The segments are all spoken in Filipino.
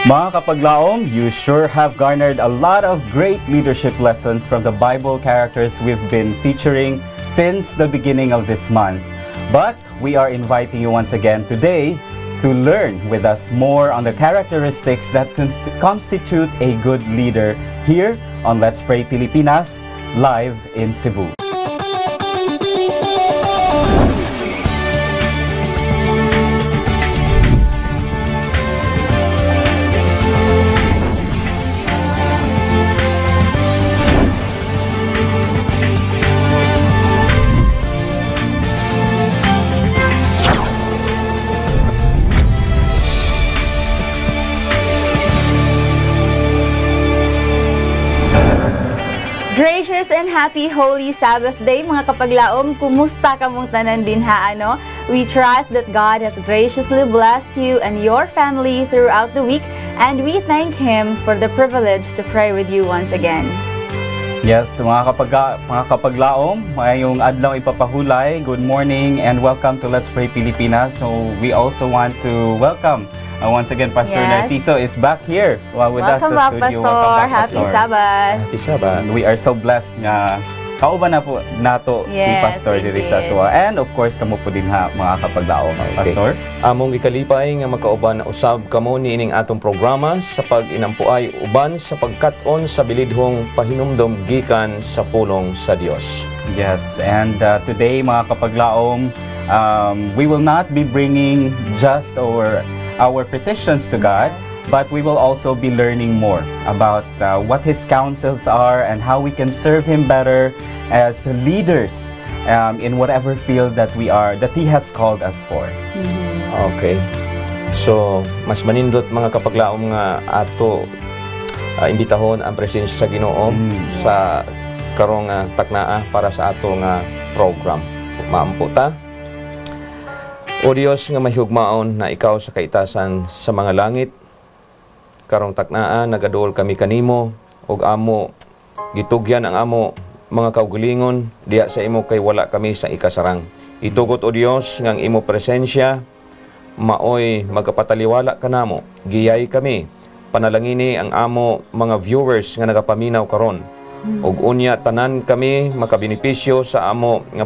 Mga kapaglaom, you sure have garnered a lot of great leadership lessons from the Bible characters we've been featuring since the beginning of this month. But we are inviting you once again today to learn with us more on the characteristics that constitute a good leader here on Let's Pray Pilipinas, live in Cebu. Gracious and happy Holy Sabbath Day mga kapaglaom. Kumusta kamong tanan din ha, ano? We trust that God has graciously blessed you and your family throughout the week, and we thank Him for the privilege to pray with you once again. Yes, mga kapaglaom, ngayong adlaw ipapahulay. Good morning and welcome to Let's Pray Pilipinas. So we also want to welcome once again, Pastor Narciso is back here with us sa studio. Welcome back, Pastor. Welcome back, Happy Sabbath. Happy Sabbath. We are so blessed nga kauban na po nato si Pastor diri sa tuwa. And of course, kamo po din ha, mga kapaglaom, Pastor. Among ikalipay nga makauban na usab kamo niining atong programa sa pag-inampuay uban sa pagkat-on sa bilidhong pahinumdom gikan sa pulong sa Dios. Yes, and today mga kapaglaom, we will not be bringing just our petitions to God, but we will also be learning more about what His counsels are and how we can serve Him better as leaders in whatever field that He has called us for. Okay. So, mas manindot mga kapaglaom nga ato imbitahon ang presensya sa Ginoo sa karong taknaa para sa ato nga program. Maampo ta. O Diyos nga mahigugmaon na Ikaw sa kaitasan sa mga langit, karong taknaan nagadol kami kanimo ug amo gitugyan ang amo mga kaugalingon diya sa imo kay wala kami sa ikasarang. Itugot o Dios nga ang imo presensya maoy magapataliwala kanamo, giyay kami, panalangini ang amo mga viewers nga nagapaminaw karon. Ug unya tanan kami makabenepisyo sa amo nga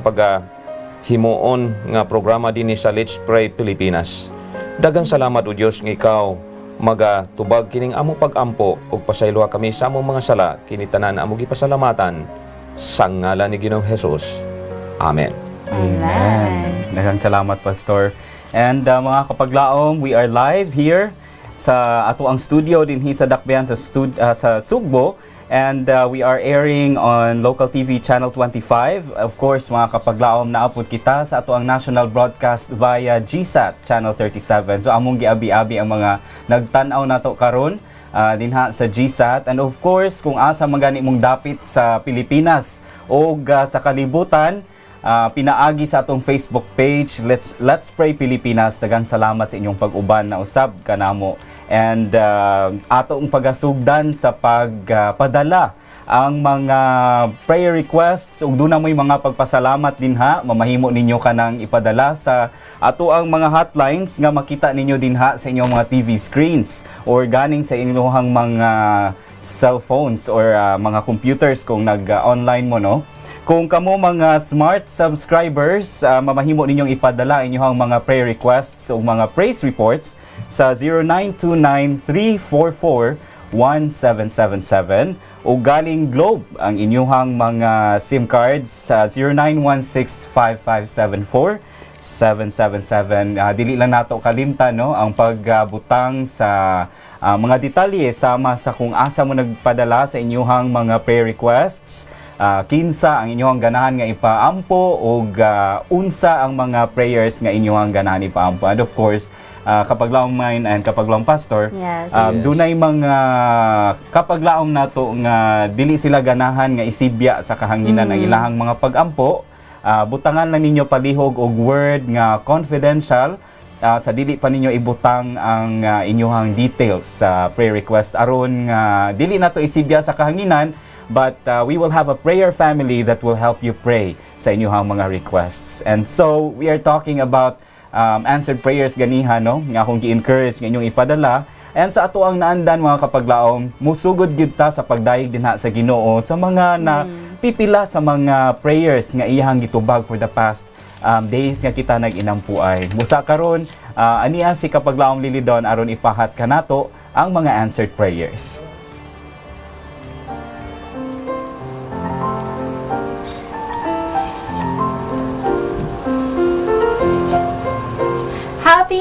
himuon nga programa dinhi sa Let's Pray Pilipinas. Daghang salamat o Dios nga Ikaw magatubag kining amo pag-ampo ug pasayloa kami sa among mga sala kini tanan amo gipasalamatan sa ngalan ni Ginoong Hesus. Amen. Amen. Daghang salamat, Pastor. And mga kapaglaom, we are live here sa ato ang studio dinhi sa Dakbayan sa Sugbo. And we are airing on local TV channel 25. Of course, mga kapaglaom, naapod kita sa ato ang national broadcast via GSAT channel 37. So among giabi-abi ang mga nagtan-aw nato karon dinha sa GSAT. And of course, kung asa magani mong dapit sa Pilipinas o sa kalibutan, pinaagi sa atong Facebook page, Let's Pray Pilipinas. Daghang salamat sa inyong pag-uban na usab kanamo. And atong pagasugdan sa pagpadala ang mga prayer requests ug duna mo'y mga pagpasalamat dinha, mamahimo ninyo kanang ipadala sa ato ang mga hotlines nga makita ninyo dinha sa inyong mga TV screens or ganing sa inyong mga cellphones or mga computers kung nag-online mo, no? Kung kamo mga smart subscribers, mamahimo ninyong ipadala inyong mga prayer requests o mga praise reports sa 0929-344-1777 o galing Globe ang inyong mga SIM cards sa 0916-5574-777. Dili lang nato kalimtan, no, ang pagbutang sa mga detalye sama sa kung asa mo nagpadala sa inyong mga prayer requests. Kinsa ang inyong ganahan nga ipaampo o unsa ang mga prayers nga inyong ganahan ipaampo. And of course, kapaglaong mine and kapaglaong pastor, dunay mga kapaglaong nato nga dili sila ganahan nga isibya sa kahanginan ang ilahang mga pagampo. Butangan lang ninyo palihog og word nga confidential sa dili pa ninyo ibutang ang inyong details sa prayer request aron nga dili nato isibya sa kahanginan. But we will have a prayer family that will help you pray sa inyong mga requests. And so, we are talking about answered prayers ganiha, no? Nga akong gi-encourage nga inyong ipadala. And sa ato ang naandan mga kapaglaom, musugod gyud ta sa pagdayeg dinha sa Ginoo sa mga napipila sa mga prayers nga iyang gitubag for the past days nga kita nag-inampuay. Musa karon aniya si kapaglaom Lilidon aron ipahat kanato ang mga answered prayers.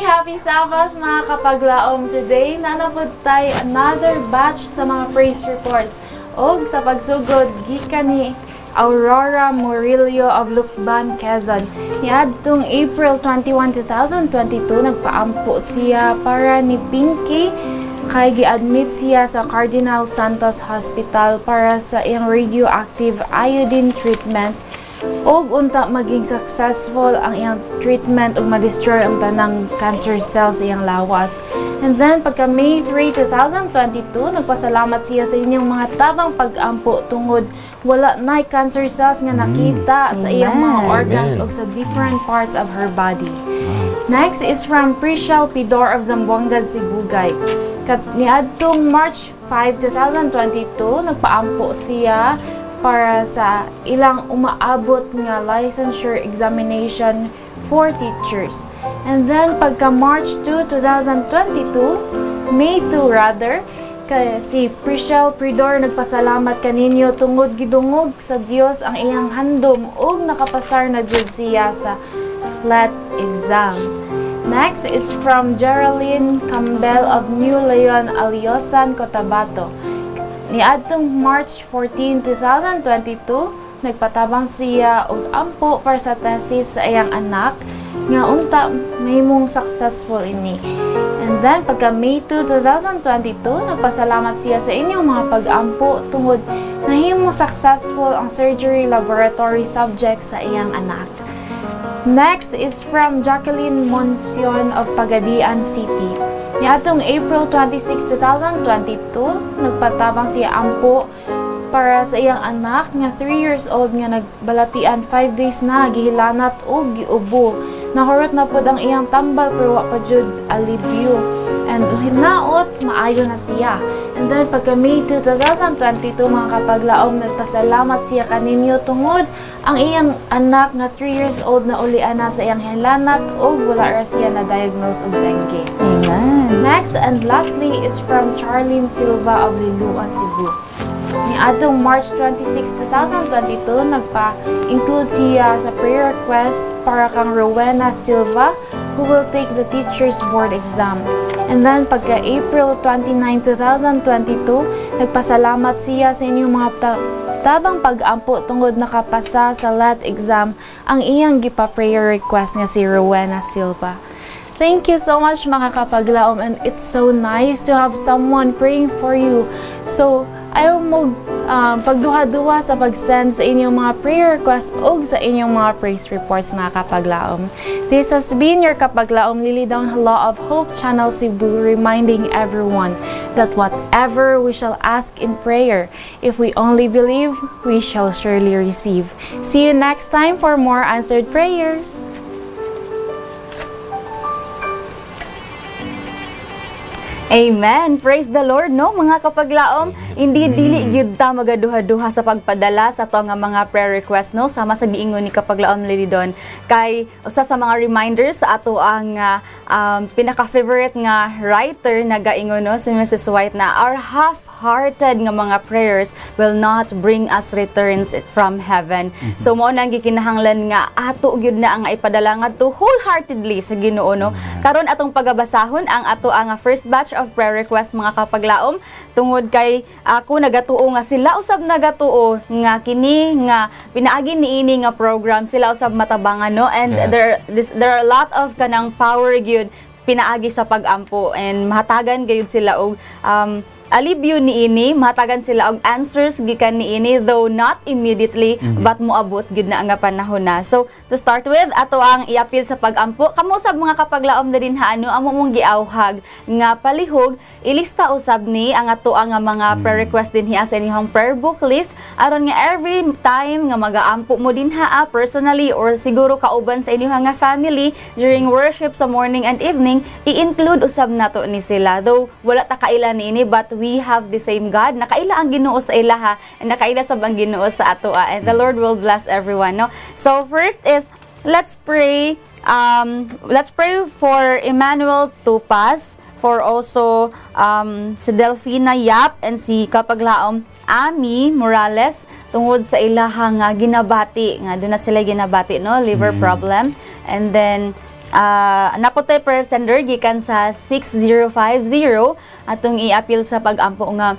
Happy Sabbath mga kapaglaom. Today, nanapod tayo another batch sa mga praise reports. Og sa pagsugod, gikan ni Aurora Murillo of Lucban, Quezon. Niadtong April 21, 2022, nagpaampo siya para ni Pinky kay gi-admit siya sa Cardinal Santos Hospital para sa iyang radioactive iodine treatment. Og unta maging successful ang iyang treatment ug ma-destroy ang tanang cancer cells sa iyang lawas. And then pagka May 3, 2022, nagpasalamat siya sa inyong mga tabang pag-ampo tungod wala na cancer cells nga nakita sa iyang mga organs ug sa different parts of her body. Next is from Prishal Pidor of Zamboanga, Sibugay. Niadtong March 5, 2022, nagpaampo siya para sa ilang umaabot nga licensure examination for teachers. And then pagka March 2, 2022, May 2 rather, si Prishal Pridor nagpasalamat kaninyo tungod gidungog sa Dios ang iyang handom ug nakapasar na jud siya sa LAT exam. Next is from Geraldine Campbell of New Leon, Aliosan, Cotabato. Niadtong March 14, 2022, nagpatabang siya og ampo para sa thesis sa iyang anak nga unta mahimong successful ini. And then pagka May 2, 2022, nagpasalamat siya sa inyong mga pag-ampo tungod nahimong successful ang surgery laboratory subject sa iyang anak. Next is from Jacqueline Moncion of Pagadian City. Niadtong April 26, 2022, nagpatabang siya ampo para sa iyang anak nga 3 years old nga nagbalatian 5 days na gihilanat o giubo. Nahurot na pod ang iyang tambal pero wa pa jud alibyo. And hinaot maayo na siya. And then pagka May 2, 2022, mga kapaglaom, nagpasalamat siya kaninyo tungod ang iyang anak nga 3 years old na ulian na sa iyang hilanat o wala ra siya na diagnose og dengue. Amen. Next and lastly is from Charlene Silva of Liloan, Cebu. Niadtong March 26, 2022, nagpa-include siya sa prayer request para kang Rowena Silva who will take the teacher's board exam. And then pagka April 29, 2022, nagpasalamat siya sa inyong mga tabang pag-ampo tungod nakapasa sa LAT exam ang iyang gipa-prayer request nga si Rowena Silva. Thank you so much mga kapaglaom, and it's so nice to have someone praying for you. So, ayaw mo pagduha-duha sa pag-send sa inyong mga prayer requests o sa inyong mga praise reports mga kapaglaom. This has been your kapaglaom Lilidon Law of Hope Channel Cebu, reminding everyone that whatever we shall ask in prayer, if we only believe, we shall surely receive. See you next time for more answered prayers. Amen. Praise the Lord, no? Mga kapaglaom, hindi dili gyud ta magaduha-duha sa pagpadala sa to nga mga prayer request, no? Sama sa giingon ni kapaglaom Lilidon. Kay usa sa mga reminders sa ato ang pinaka-favorite nga writer na gaingon, no, si Mrs. White, na our half-hearted nga mga prayers will not bring us returns from heaven. So mo nang gikinahanglan nga ato gyud na ang ipadala ngadto wholeheartedly sa Ginoo, no? Karon atong pagabasahon ang ato ang first batch of prayer request mga kapaglaom, tungod kay ako nagatuo nga sila usab nagatuo nga kini nga pinaagi niini nga program sila usab matabangan, no? And there are a lot of kanang power gyud pinaagi sa pag-ampo, and mahatagan gayud sila og alibyo niini, matagan sila og answers gikan niini, though not immediately, but moabot gid na nga panahon na. So to start with, ato ang iapil sa pag-ampo. Kamo sab mga kapaglaom na din amo mong giawhag nga palihog, ilista usab ni ang ato ang mga prayer request din sa inyong prayer book list, aron nga every time nga magaampo mo din personally or siguro kauban sa inyong nga family during worship sa morning and evening, i-include usab nato ni sila. Though wala ta kaila niini, but we have the same God. Nakaila ang Ginoo sa ilaha, and nakaila sab ang Ginoo sa ato, and the Lord will bless everyone, no? So first is, let's pray for Emmanuel Tupas, for also si Delfina Yap and si kapaglaom Ami Morales tungod sa ilaha nga ginabati, nga doon na sila ginabati, no, liver problem. And then napotay prayer sender gikan sa 6050 atong i-appeal sa pag-ampo nga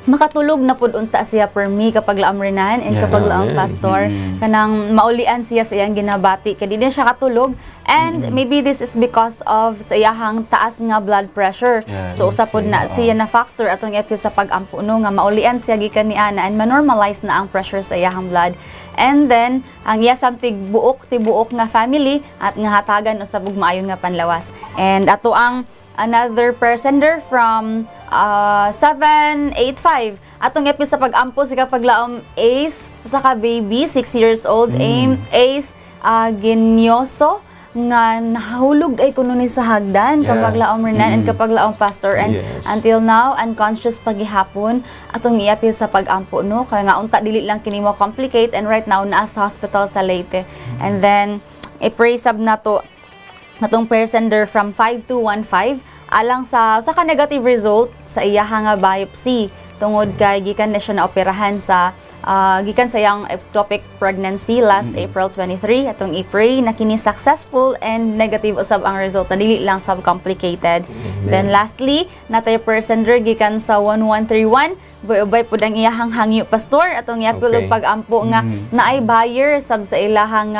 makatulog na pud unta siya per me kapag laamrinan and kapag laang pastor kanang maulian siya sa iyang ginabati kay di siya katulog, and maybe this is because of sa iyang taas nga blood pressure. So usa pud na siya na factor atong i-appeal sa pag-ampo, no, nga maulian siya gikan ni ana and ma-normalize na ang pressure sa iyang blood. And then ang iya samtig tibuok nga family at nga hatagan usab og maayo nga panlawas. And ato ang another prayer sender from 785 atong epi sa pag-ampo si kapaglaom Ace usa ka baby 6 years old, Ace Genyoso nga nahulog ay kuno ni sa hagdan kapaglaom Renan and kapaglaom pastor, and until now unconscious pagihapon atong iapil sa pag-ampo, no, kaya nga unta dili lang kini mo complicate, and right now naa sa hospital sa Leyte. And then i-pray sab nato natong prayer sender from 5215 alang sa ka negative result sa iyaha nga biopsy tungod kay gikan na siya na operahan sa gikan sa yang ectopic pregnancy last April 23. Atong i-pray na kini successful and negative usab ang result, na dili lang sub-complicated. Then lastly, natay prayer sender gikan sa 1131, ubay pud ang iyahang hangyo pastor atong iapil og pag-ampo nga naay buyer sab sa ilahang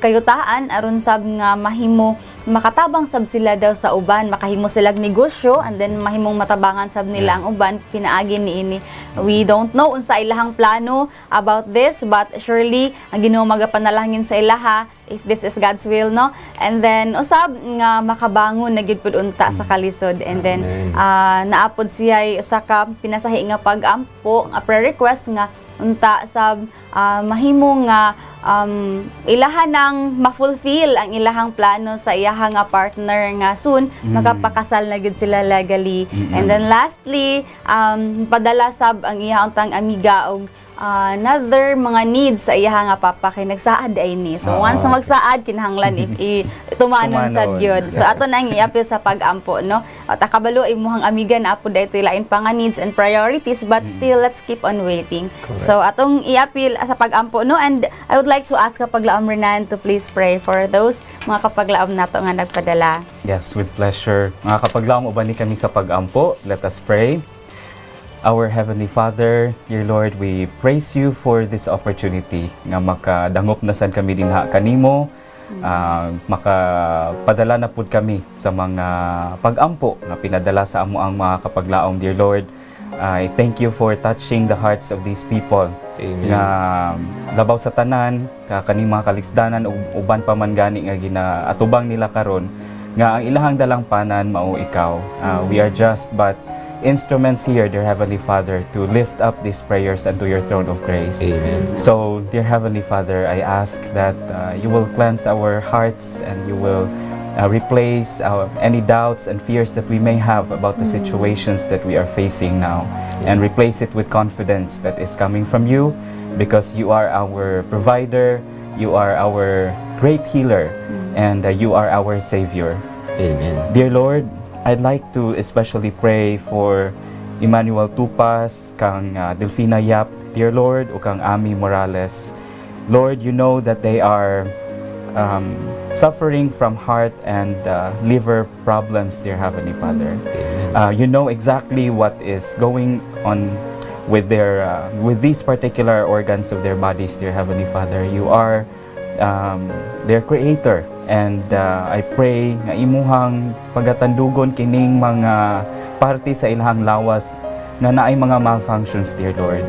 kayutaan aron sab nga mahimo makatabang sab sila daw sa uban, makahimo silang negosyo, and then mahimong matabangan sab nila ang uban pinaagi niini. We don't know unsa ilahang plano about this, but surely ang Ginoo magapanalangin sa ilaha if this is God's will, no, and then usab nga makabangon na gyud pud unta sa kalisod. And then naapod siya usa ka pinasahi nga pag-ampo nga prayer request nga unta sab mahimo nga ilaha nang ma-fulfill ang ilahang plano sa iyahang partner nga soon magapakasal na gud sila legally. And then lastly, padala sab ang iyahang tang amiga og another mga needs sa iyahang papa kay nagsaad ay ni. So once na magsaad kinahanglan tumanon sa Dios. So ato na ang iapil sa pag-ampo, no. At akabalo imuhang amiga na apod daytoy lain pa nga needs and priorities, but still let's keep on waiting. So atong iapil sa pag-ampo, no, and I would like to ask kapaglaom Renan to please pray for those mga kapaglaom nato nga nagpadala. Yes, with pleasure. Mga kapaglaom, uban ni kami sa pag-ampo. Let us pray. Our Heavenly Father, dear Lord, we praise you for this opportunity nga makadangop na sad kami dinha kanimo, makapadala na pud kami sa mga pag-ampo nga pinadala sa amo ang mga kapaglaom, dear Lord. I thank you for touching the hearts of these people. Amen. Nga labaw sa tanan kaning mga kalisdanan uban pa man gani nga ginaatubang nila karon nga ang ilahang dalang panan mao ikaw. We are just but instruments here, dear Heavenly Father, to lift up these prayers unto your throne of grace. Amen. So, dear Heavenly Father, I ask that you will cleanse our hearts and you will replace any doubts and fears that we may have about the situations that we are facing now, and replace it with confidence that is coming from you, because you are our provider, you are our great healer, and you are our Savior. Amen. Dear Lord, I'd like to especially pray for Emmanuel Tupas, kang Delfina Yap, dear Lord, o kang Ami Morales. Lord, you know that they are suffering from heart and liver problems, dear Heavenly Father. You know exactly what is going on with their with these particular organs of their bodies, dear Heavenly Father. You are their creator, and I pray nga imuhang pagatandugon kining mga parte sa ilahang lawas nga naay mga malfunctions, dear Lord.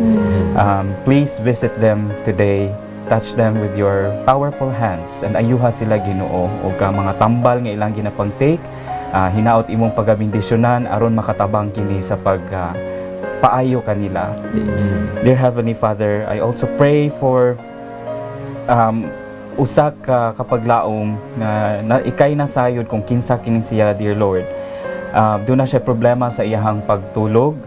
Please visit them today. Touch them with your powerful hands and ayuha sila, Ginoo, o ka mga tambal nga ilang ginapang-take, hinaot imong pagabindisyonan aron makatabang kini sa paayo kanila. Dear Heavenly Father, I also pray for usa ka kapaglaom na ikay nasayod kung kinsa kini siya, dear Lord. Doon na siya problema sa iyahang pagtulog,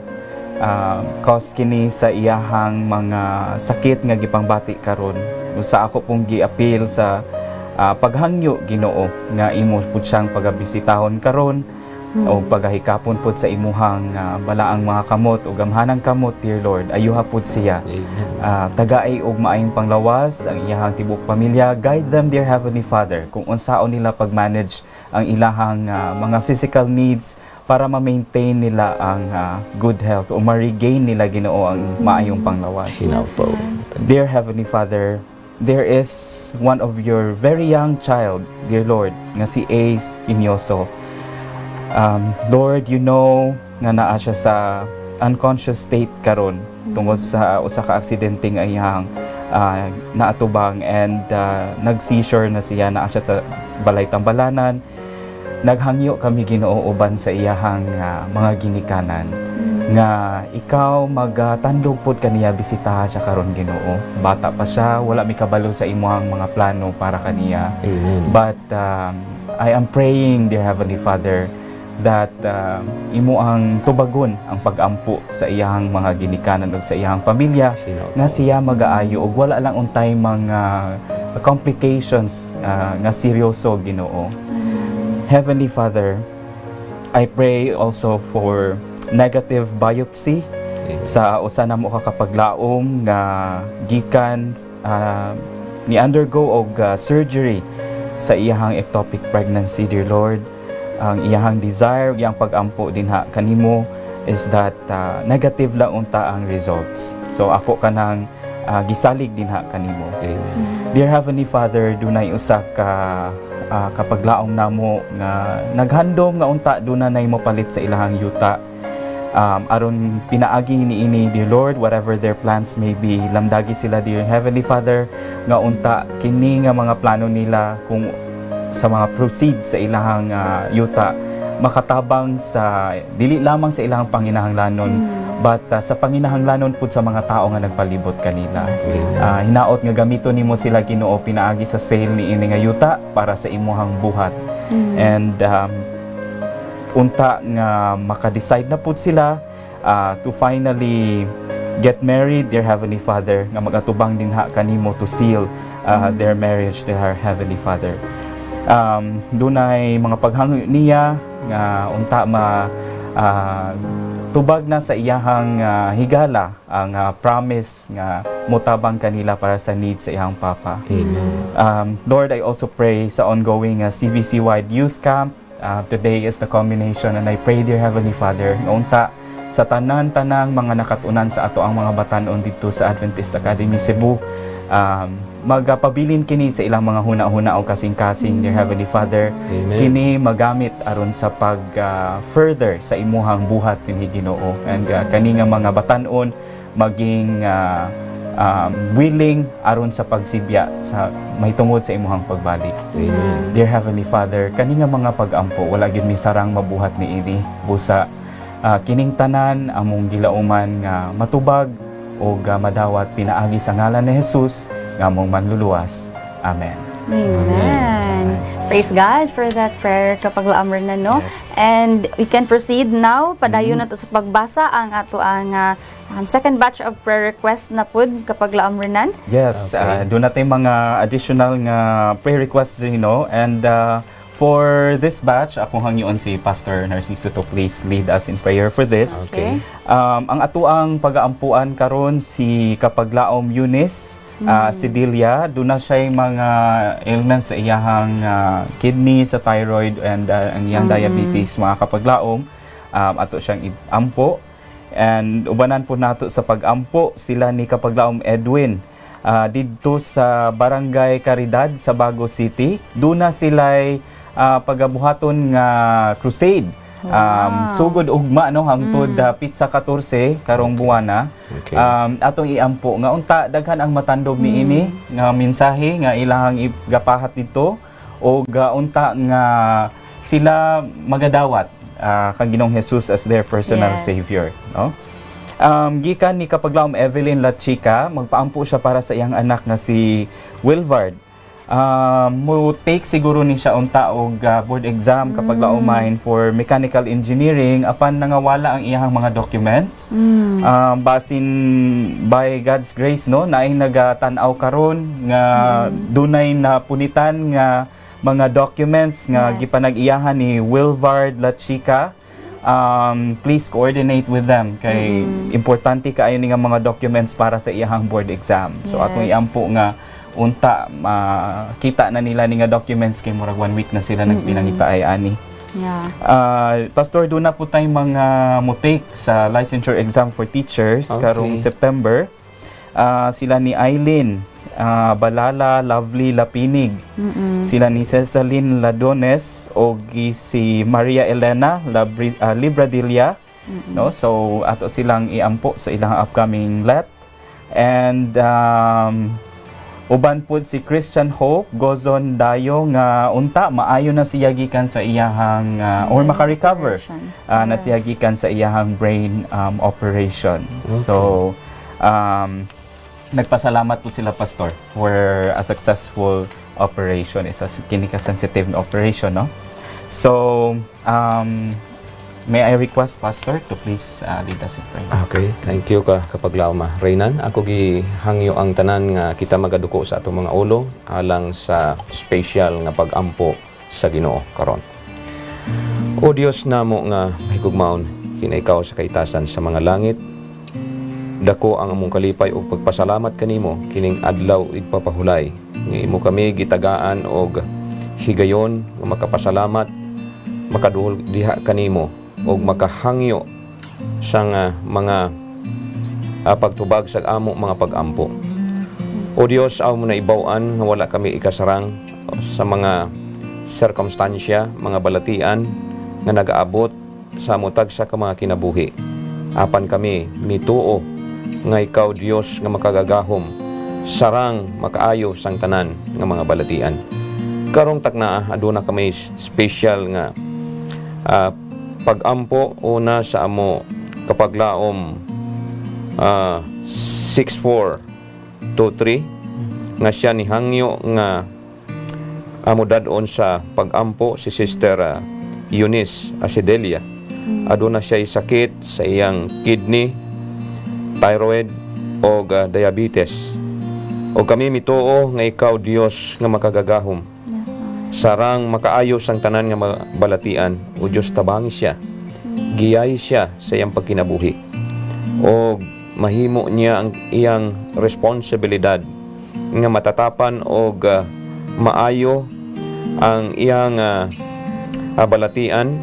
cause kini sa iyahang mga sakit nga gipangbati karon. Sa ako pong giapil sa paghangyo, Ginoo, nga imo pud siyang pagabisitahon karon o pagahikapon pud sa imuhang balaang mga kamot o gamhanang kamot, dear Lord. Ayuha pud siya. Tagaay og maayong panglawas ang iyahang tibok pamilya. Guide them, dear Heavenly Father, kung unsaon nila pag-manage ang ilahang mga physical needs para ma-maintain nila ang good health o ma-regain nila, Ginoo, ang maayong panglawas. Dear Heavenly Father, there is one of your very young child, dear Lord, nga si Ace Inyoso. Lord, you know nga naa siya sa unconscious state karon tungod sa usa ka aksidente nga iyang naatubang and nag-seizure na siya, naa siya sa balay tambalanan. Naghangyo kami, Ginoo, uban sa iyahang mga ginikanan nga ikaw magtandog pod kaniya, bisitaha siya karon, Ginoo. Bata pa siya, wala mi kabalo sa imong mga plano para kaniya. But I am praying, dear Heavenly Father, that imo ang tubagon ang pag-ampo sa iyang mga ginikanan ug sa iyang pamilya nga siya mag-aayo ug wala lang untay mga complications nga seryoso, Ginoo. Heavenly Father, I pray also for negative biopsy sa usa namo ka kapaglaom nga gikan ni undergo og surgery sa iyahang ectopic pregnancy, dear Lord. Ang iyahang desire, iyang pag-ampo dinha kanimo is that negative lang unta ang results. So ako kanang gisalig dinha kanimo. Dear Heavenly Father, dunay usa ka kapaglaom namo nga naghandom nga unta dunay mo palit sa ilahang yuta. Aron pinaagi niini, dear Lord, whatever their plans may be, lamdagi sila, dear Heavenly Father, nga unta kini nga mga plano nila kung sa mga proceeds sa ilahang yuta makatabang sa dili lamang sa ilahang panginahanglanon but sa panginahanglanon pud sa mga tao nga nagpalibot kanila. Hinaot nga gamiton nimo sila, Ginoo, pinaagi sa sale ni ini nga yuta para sa imuhang buhat. And unta nga maka-decide na pud sila to finally get married, dear Heavenly Father, nga magatubang dinha kanimo to seal their marriage, dear Heavenly Father. Dunay mga paghangyo niya nga unta tubag na sa iyahang higala ang promise nga mutabang kanila para sa needs sa iyang papa. Lord, I also pray sa ongoing CVC-wide youth camp. Today is the culmination, and I pray, dear Heavenly Father, nga unta sa tanan-tanang mga nakatunan sa ato ang mga batanon dito sa Adventist Academy Cebu, magpabilin kini sa ilang mga huna-huna o kasing-kasing, dear Heavenly Father. Kini magamit aron sa further sa imuhang buhat dinhi, Ginoo, and kani nga mga batanon maging willing aron sa pagsibya sa mahitungod sa imuhang pagbalik. Dear Heavenly Father, kani nga mga pag-ampo wala gyud mi sarang mabuhat ni ini busa kining tanan among gilauman nga matubag o madawat pinaagi sa ngalan ni Jesus nga among manluluwas. Amen. Amen. Praise God for that prayer, kapaglaom rin na, no? Yes. And we can proceed now. Padayon na to sa pagbasa ang ato ang second batch of prayer request na pud kapaglaom rin nan. Yes, doon natin mga additional nga prayer requests din, no? And for this batch, akong hangyoon si Pastor Narciso to please lead us in prayer for this. Okay. Ang atuang pag-aampuan karon si kapaglaom Eunice si Delia, doon na siya mga ailments sa iyahang kidney, sa thyroid, and ang iyang diabetes, mga kapaglaom. Ato siyang ampo. And ubanan po nato sa pag-ampo sila ni kapaglaom Edwin dito sa Barangay Caridad sa Bago City. Doon na sila'y pagabuhaton nga crusade Sugod ugma no hangtod pitsa 14 karong buwana. Okay. Atong iampo nga unta daghan ang matandog niini nga mensahe nga ilahang igapahat dito o unta nga sila magadawat kang Ginoong Jesus as their personal Savior, no? Gikan ni Kapaglaom Evelyn Lachica, magpaampo siya para sa iyang anak nga si Wilvard. Mo take siguro ni siya unta og board exam kapag laumahin for mechanical engineering apan nangawala ang iyang mga documents. Basin by God's grace no naay nagatan-aw karon nga dunay na punitan nga mga documents nga gipanag-iyahan ni Wilvard Lachica. Please coordinate with them kay importante kaayo ni nga mga documents para sa iyang board exam. So atong iampo nga unta kita na nila ni nga documents kay murag 1 week na sila nagpinangita ay ani. Pastor, doon na po tayong mga mutake sa licensure exam for teachers karong September. Sila ni Eileen Balala Lovely Lapinig, sila ni Cesaline Ladones o si Maria Elena Libradilla, no? So ato silang iampo sa ilang upcoming let. And uban po si Christian Hope Gozon Dayo nga unta maayo na siya gikan sa iyahang or maka-recover na siya gikan sa iyahang brain operation. So nagpasalamat po sila Pastor for a successful operation. Isa kini ka sensitive na operation, no? So may I request Pastor to please lead us in prayer. Okay, thank you Kapaglaom Reynan. Ako gihangyo ang tanan nga kita magaduko sa atong mga ulo alang sa special nga pag-ampo sa Ginoo karon. O Dios namo nga mahigugmaon kini ikaw sa kaitasan sa mga langit. Dako ang among kalipay ug pagpasalamat kanimo kining adlaw igpapahulay nga imo kami gitagaan og higayon nga makapasalamat makaduol diha kanimo og makahangyo sa mga pagtubag sa amo mga pag-ampo. O Dios, aw mo na ibaw-an nga wala kami ikasarang sa mga sirkumstansya, mga balatian nga nagaabot sa mutag sa mga kinabuhi. Apan kami mituo nga ikaw Dios nga makagagahom sarang makaayo sang tanan nga mga balatian. Karong takna aduna kami special nga pag-ampo una sa amo Kapaglaom 6423 nga siya ni hangyo nga amo dadon sa pag-ampo si Sister Eunice Asidelia. Aduna siya sakit sa iyang kidney, thyroid o diabetes. O kami mituo nga ikaw Dios nga makagagahom sarang makaayos ang tanan nga balatian. O Diyos, tabangi siya, giyay siya sa iyang pagkinabuhi o mahimo niya ang iyang responsibilidad nga matatapan o maayo ang iyang balatian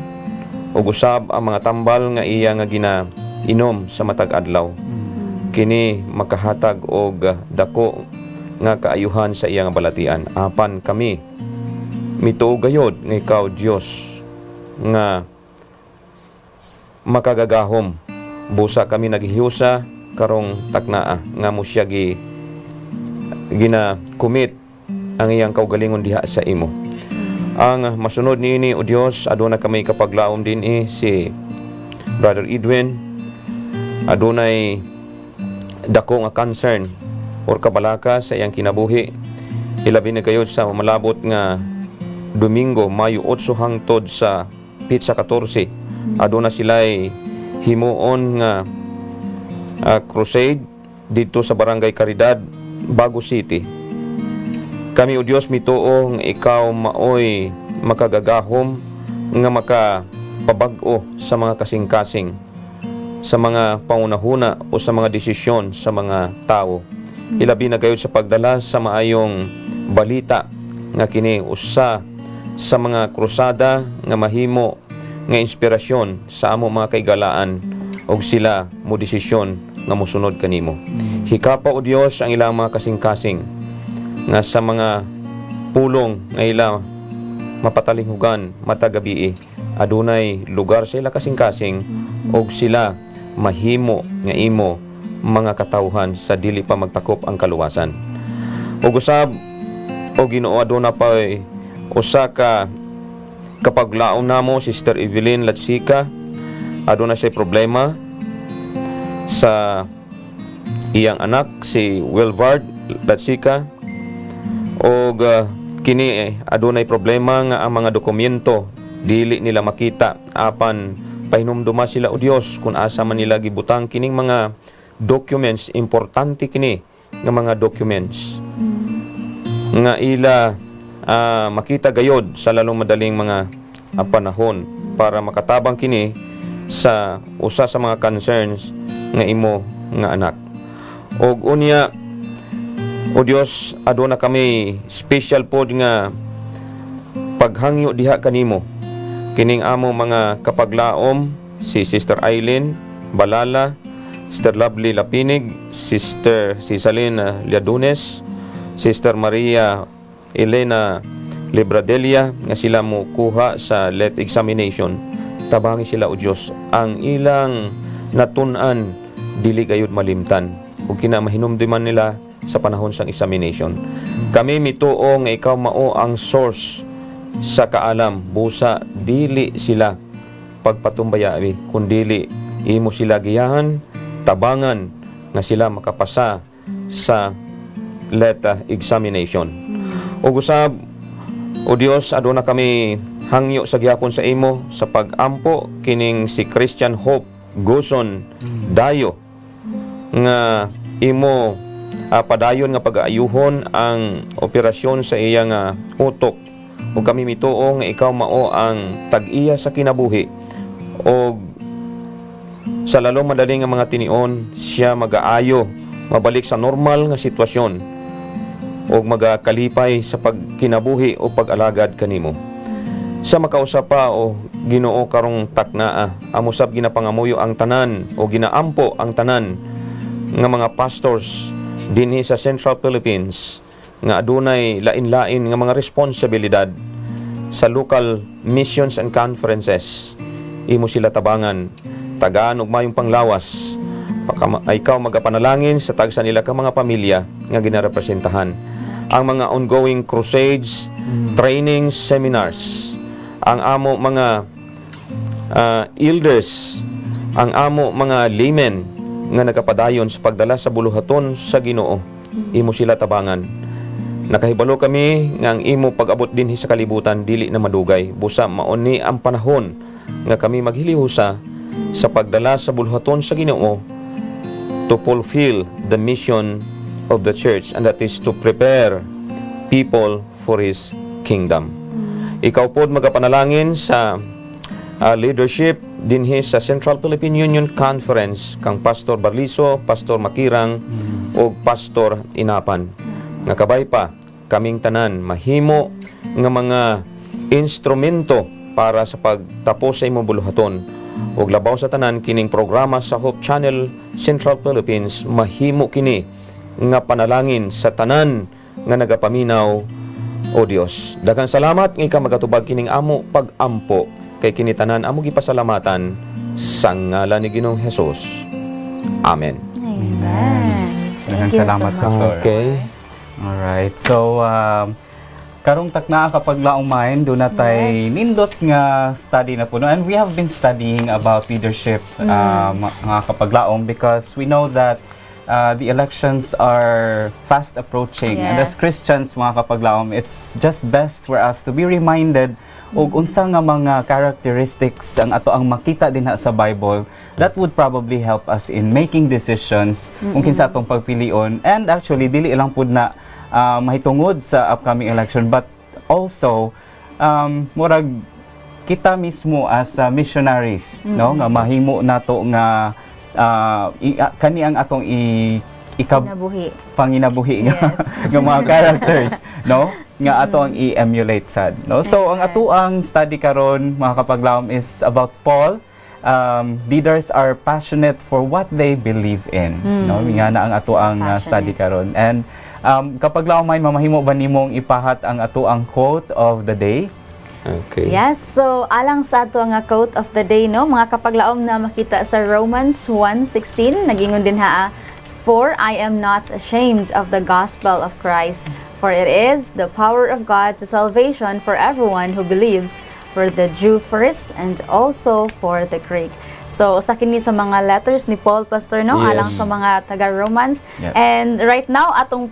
o usab ang mga tambal nga iya nga ginainom sa matag adlaw. Kini makahatag og dako nga kaayuhan sa iyang balatian. Apan kami mituo gayod nga ikaw Dios nga makagagahom busa kami naghiyusa karong taknaa nga mo siya gina-commit ang iyang kaugalingon diha sa imo. Ang masunod niini o Dios, aduna kami Kapaglaom din si Brother Edwin, adunay dako nga concern or kabalaka sa iyang kinabuhi. Ilabi na kayo sa malabot nga Domingo, Mayo 8 hangtod sa Pitsa 14. Aduna sila'y himuon nga crusade dito sa Barangay Caridad, Bago City. Kami o Dios mituo nga ikaw maoy makagagahom nga makapabag-o sa mga kasing-kasing, sa mga pangunahuna o sa mga desisyon sa mga tao. Ilabi na kayo sa pagdala sa maayong balita nga kini usa sa mga krusada nga mahimo nga inspirasyon sa amo mga kaigalaan og sila mo desisyon nga mosunod kanimo. Hikapa o Dios ang ilang mga kasing-kasing nga sa mga pulong nga ila mapatalinghugan matagabi adunay lugar sa ila kasing-kasing og sila mahimo nga imo mga katawhan sa dili pa magtakop ang kaluwasan. Ug usab o Ginoo aduna pa usa ka kapaglaom namo Sister Evelyn Latsika, aduna siya problema sa iyang anak si Wilbard Latsika og kini adunay problema nga ang mga dokumento dili nila makita apan pahinumduma sila o Dios kung asa man nila gibutang kining mga documents. Importante kini nga mga documents nga ila makita gayod sa lalong madaling mga panahon para makatabang kini sa usa sa mga concerns nga imo nga anak. Og unya o Dios, aduna kami special pod nga paghangyo diha kanimo kining amo mga kapaglaom si Sister Eileen Balala, Sister Lovely Lapinig, Sister Cisalina Liadunes, Sister Maria Elena Libradelia nga sila mo kuha sa let examination. Tabangi sila o Dios ang ilang natun-an dili gayud malimtan ug kinamahinumduman nila sa panahon sang examination. Kami mituo nga ikaw mao ang source sa kaalam, busa dili sila pagpatumbayawi kundili imo sila giyahan, tabangan nga sila makapasa sa let examination. Ug usab o Dios, aduna kami hangyo sa gihapon sa imo sa pag-ampo kining si Christian Hope Guson Dayo nga imo padayon nga pag-aayuhon ang operasyon sa iyang utok. Ug kami mituo nga ikaw mao ang tag-iya sa kinabuhi og sa lalong madaling nga mga tinion siya mag-aayo mabalik sa normal nga sitwasyon og magakalipay sa pagkinabuhi o pag-alagad kanimo. Sa makausap pa o Ginoo karong taknaa, amo sab ginapangamuyo ang tanan o ginaampo ang tanan nga mga pastors dinhi sa Central Philippines nga adunay lain-lain nga mga responsibilidad sa local missions and conferences. Imo sila tabangan, tagaan ug mayong panglawas. Ikaw magapanalangin sa tagsa nila ka mga pamilya nga ginarepresentahan. Ang mga ongoing crusades, trainings, seminars, ang amo mga elders, ang amo mga laymen nga nagapadayon sa pagdala sa buluhaton sa Ginoo, imo sila tabangan. Nakahibalo kami nga ang imo pag-abot dinhi sa kalibutan dili na madugay. Busa mauni ang panahon nga kami maghilihusa sa pagdala sa buluhaton sa Ginoo to fulfill the mission of the church, and that is to prepare people for His kingdom. Ikaw pod magapanalangin sa leadership dinhi sa Central Philippine Union Conference kang Pastor Barliso, Pastor Makirang o Pastor Inapan. Nga kabay pa kaming tanan mahimo nga mga instrumento para sa pagtapos sa imong buluhaton. Og labaw sa tanan kining programa sa Hope Channel Central Philippines, mahimo kini nga panalangin sa tanan nga nagapaminaw o Dios. Daghang salamat nga ikaw magatubag kining amo pag-ampo kay kini tanan amo gipasalamatan sa ngalan ni Ginoong Hesus. Amen. Amen. Daghang Thank you salamat, so much. Pastor. Okay. Alright. So, karong takna kapag laong mind, doon natay nindot nga study na po. No? And we have been studying about leadership mga kapag laong because we know that the elections are fast approaching. And as Yes. Christians, mga kapag laong, it's just best for us to be reminded og unsa nga mga characteristics ang ato ang makita din sa Bible that would probably help us in making decisions kung kinsa atong pagpilion. And actually, dili lang pud na mahitungod sa upcoming election, but also murag kita mismo as missionaries, no, nga mahimo nato nga kani ang atong Nabuhi. panginabuhi nga, Yes. nga mga characters, no, nga ato ang i-emulate sad, no. So ang ato ang study karon mga kapaglaom is about Paul. Leaders are passionate for what they believe in, no, nga na ang ato ang study karon. And kapag laom may mamahimo ba nimong ipahat ang ato ang quote of the day? Okay. Yes, so alang sa ato nga quote of the day, no, mga kapaglaom na makita sa Romans 1:16, nagingon din ha, "For I am not ashamed of the gospel of Christ, for it is the power of God to salvation for everyone who believes, for the Jew first and also for the Greek." So, sa kini sa mga letters ni Paul, Pastor, no? Yes. Alang sa mga taga-Romans. Yes. And right now, atong